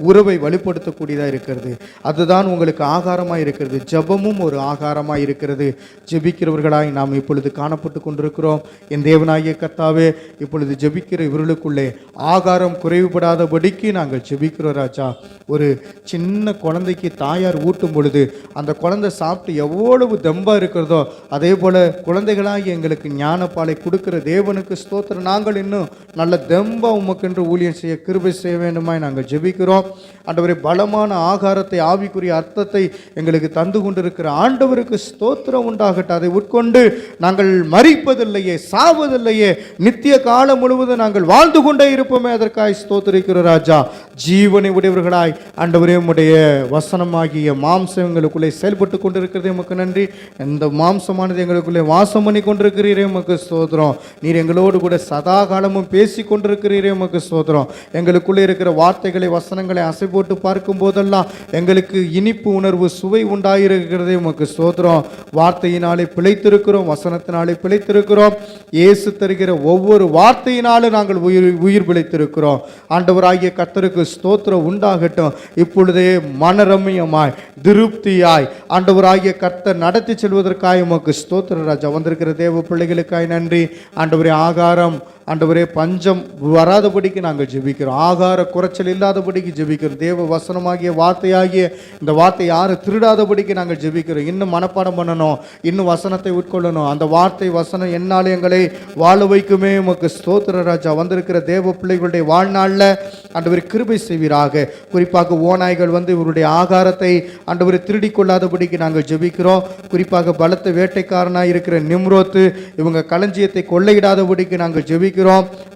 உறவை வெளிப்படுத்தக்கூடியதாக இருக்கிறது. அதுதான் உங்களுக்கு ஆகாரமாக இருக்கிறது. ஜெபமும் ஒரு ஆகாரமாக இருக்கிறது. ஜெபிக்கிறவர்களாய் நாம் இப்பொழுது காணப்பட்டு கொண்டிருக்கிறோம். என் தேவனாகிய கர்த்தாவே, இப்பொழுது ஜெபிக்கிற இவர்களுக்குள்ளே ஆகாரம் குறைவுபடாதபடிக்கு நாங்கள் ஜெபிக்கிறோம் ராஜா. ஒரு சின்ன குழந்தைக்கு தாயார் ஊட்டும் பொழுது அந்த குழந்தை சாப்பிட்டு எவ்வளவு தெம்பாக இருக்கிறதோ அதே போல் குழந்தைகளாகி எங்களுக்கு ஞானப்பாலை கொடுக்கிற தேவனுக்கு ஸ்தோத்திரம். நாங்கள் இன்னும் நல்ல தெம்பா உமக்கென்று ஊழியம் செய்ய கிருபை செய்ய வேண்டுமாய் நாங்கள் ஜெபிக்கிறோம். ஆண்டவரே, பலமான ஆகாரத்தை, ஆவிக்குரிய அர்த்தத்தை எங்களுக்கு தந்து கொண்டிருக்கிற ஆண்டவருக்கு ஸ்தோத்திரம் உண்டாகட்டும். அதை உட்கொண்டு நாங்கள் மரிப்பதில்லையே, சாவதில்லையே, நித்திய காலம் முழுவதும் நாங்கள் வாழ்ந்து கொண்டே இருப்போமே, அதற்காக ஸ்தோத்திரிக்கிறோம் ராஜா. ஜீவனை உடையவர்களாய் ஆண்டவரே, உம்முடைய வசனமாகிய மாம்சம் எங்களுக்குள்ளே செயல்பட்டு கொண்டிருக்கிறதே உமக்கு நன்றி. இந்த மாம்சமானது எங்களுக்குள்ளே வாசம் பண்ணி கொண்டிருக்கிறீரே உமக்கு ஸ்தோத்திரம். நீர் எங்களோடு கூட சதா காலமும் பேசி கொண்டிருக்கிறீரே உமக்கு ஸ்தோத்திரம். எங்களுக்குள்ளே இருக்கிற வார்த்தைகளை, வசனங்களை அசை போட்டு பார்க்கும் போதெல்லாம் எங்களுக்கு இனிப்பு உணர்வு, சுவை உண்டாயிருக்கிறதே உமக்கு ஸ்தோத்திரம். வார்த்தையினாலே பிழைத்திருக்கிறோம், வசனத்தினாலே பிழைத்திருக்கிறோம். இயேசு தருகிற ஒவ்வொரு வார்த்தையினாலும் நாங்கள் உயிர் பிழைத்திருக்கிறோம். ஆண்டவராகிய கர்த்தருக்கு ஸ்தோத்திரம் உண்டாகட்டும். இப்பொழுதே மனரம்யமாய், திருப்தியாய் ஆண்டவராகிய கர்த்தர் நடத்தி செல்வதற்காக உமக்கு ஸ்தோத்திர ராஜா. வந்திருக்கிற தேவ பிள்ளைகளுக்காய் நன்றி. ஆண்டவரே, ஆகாரம் ஆண்டவரே பஞ்சம் வராதபடிக்கு நாங்கள் ஜெபிக்கிறோம். ஆகார குறைச்சல் இல்லாதபடிக்கு ஜெபிக்கிறோம். தேவ வசனமாகிய வார்த்தையாகிய இந்த வார்த்தை யாரும் திருடாதபடிக்கு நாங்கள் ஜெபிக்கிறோம். இன்னும் மனப்பாடம் பண்ணணும், இன்னும் வசனத்தை உட்கொள்ளணும். அந்த வார்த்தை வசனம் என்னாலே எங்களை வாழ வைக்குமே உமக்கு ஸ்தோத்திர ராஜா. வந்திருக்கிற தேவ பிள்ளைகளுடைய வாழ்நாளில் ஆண்டவரை கிருபை செய்வீராக. குறிப்பாக ஓநாய்கள் இவருடைய ஆகாரத்தை ஆண்டவரை திருடி கொள்ளாதபடிக்கு நாங்கள் ஜெபிக்கிறோம். குறிப்பாக பலத்த வேட்டைக்காரனாக இருக்கிற நிம்ரோத்து இவங்க களஞ்சியத்தை கொள்ளையிடாதபடிக்கு நாங்கள் ஜெபிக்கிறோம்.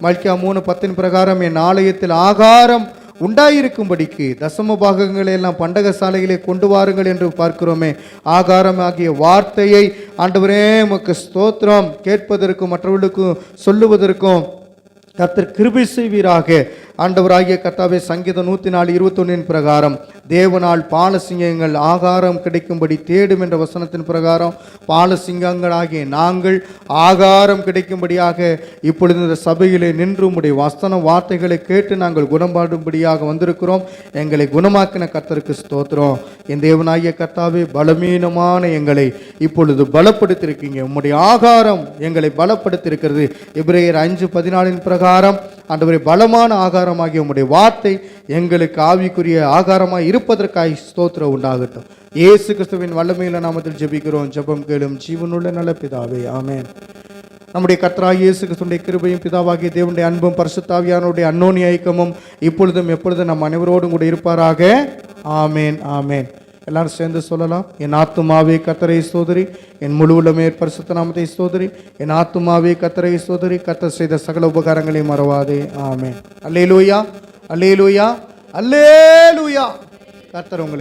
மல்கியா 3:10 பிரகாரம் என் ஆலயத்தில் ஆகாரம் உண்டாயிருக்கும்படிக்கு தசம பாகங்களை எல்லாம் பண்டக சாலைகளை கொண்டு வாருங்கள் என்று பார்க்கிறோமே. ஆகாரம் ஆகிய வார்த்தையை ஆண்டவரே உமக்கு ஸ்தோத்திரம். கேட்பதற்கும் மற்றவர்களுக்கும் சொல்லுவதற்கும் கர்த்தர் கிருபை செய்வீராக. ஆண்டவராகிய கர்த்தாவே சங்கீதம் 104:21 பிரகாரம் தேவனால் பாலசிங்கங்கள் ஆகாரம் கிடைக்கும்படி தேடும் என்ற வசனத்தின் பிரகாரம் பாலசிங்கங்களாகிய நாங்கள் ஆகாரம் கிடைக்கும்படியாக இப்பொழுது இந்த சபையிலே நின்று உம்முடைய வசன வார்த்தைகளை கேட்டு நாங்கள் குணமாடும்படியாக வந்திருக்கிறோம். எங்களை குணமாக்கின கர்த்தருக்கு ஸ்தோத்திரம். என் தேவனாகிய கர்த்தாவே பலவீனமான எங்களை இப்பொழுது பலப்படுத்தியிருக்கீங்க. உம்முடைய ஆகாரம் எங்களை பலப்படுத்தியிருக்கிறது. எபிரேயர் 5:14 பிரகாரம் ஆண்டவரே பலமான ஆகாரமாகிய உம்முடைய வார்த்தை எங்களுக்கு ஆவிக்குரிய ஆகாரமாய் இருப்பதற்காக ஸ்தோத்திரம் உண்டாகட்டும். இயேசு கிறிஸ்துவின் வல்லமையில நாமத்தில் ஜெபிக்கிறோம். ஜெபம் கேளும் ஜீவனுள்ள நல்ல பிதாவே, ஆமென். நம்முடைய கர்த்தராகிய இயேசு கிறிஸ்துவின் கிருபையும் பிதாவாகிய தேவனுடைய அன்பும் பரிசுத்த ஆவியானவருடைய அந்யோன்ய ஐக்கியமும் இப்பொழுதும் எப்பொழுதும் நம் அனைவரோடும் கூட இருப்பாராக. ஆமென், ஆமென். எல்லாரும் சேர்ந்து சொல்லலாம். என் ஆத்துமாவே கர்த்தரை ஸ்தோத்திரி, என் முழு உள்ளமே பரிசுத்த நாமத்தை ஸ்தோத்திரி, என் ஆத்துமாவே கர்த்தரை ஸ்தோத்திரி, கர்த்தர் செய்த சகல உபகாரங்களை மறவாதே. ஆமென். அல்லேலூயா, அல்லேலூயா, அல்லேலூயா. கர்த்தர் உங்களை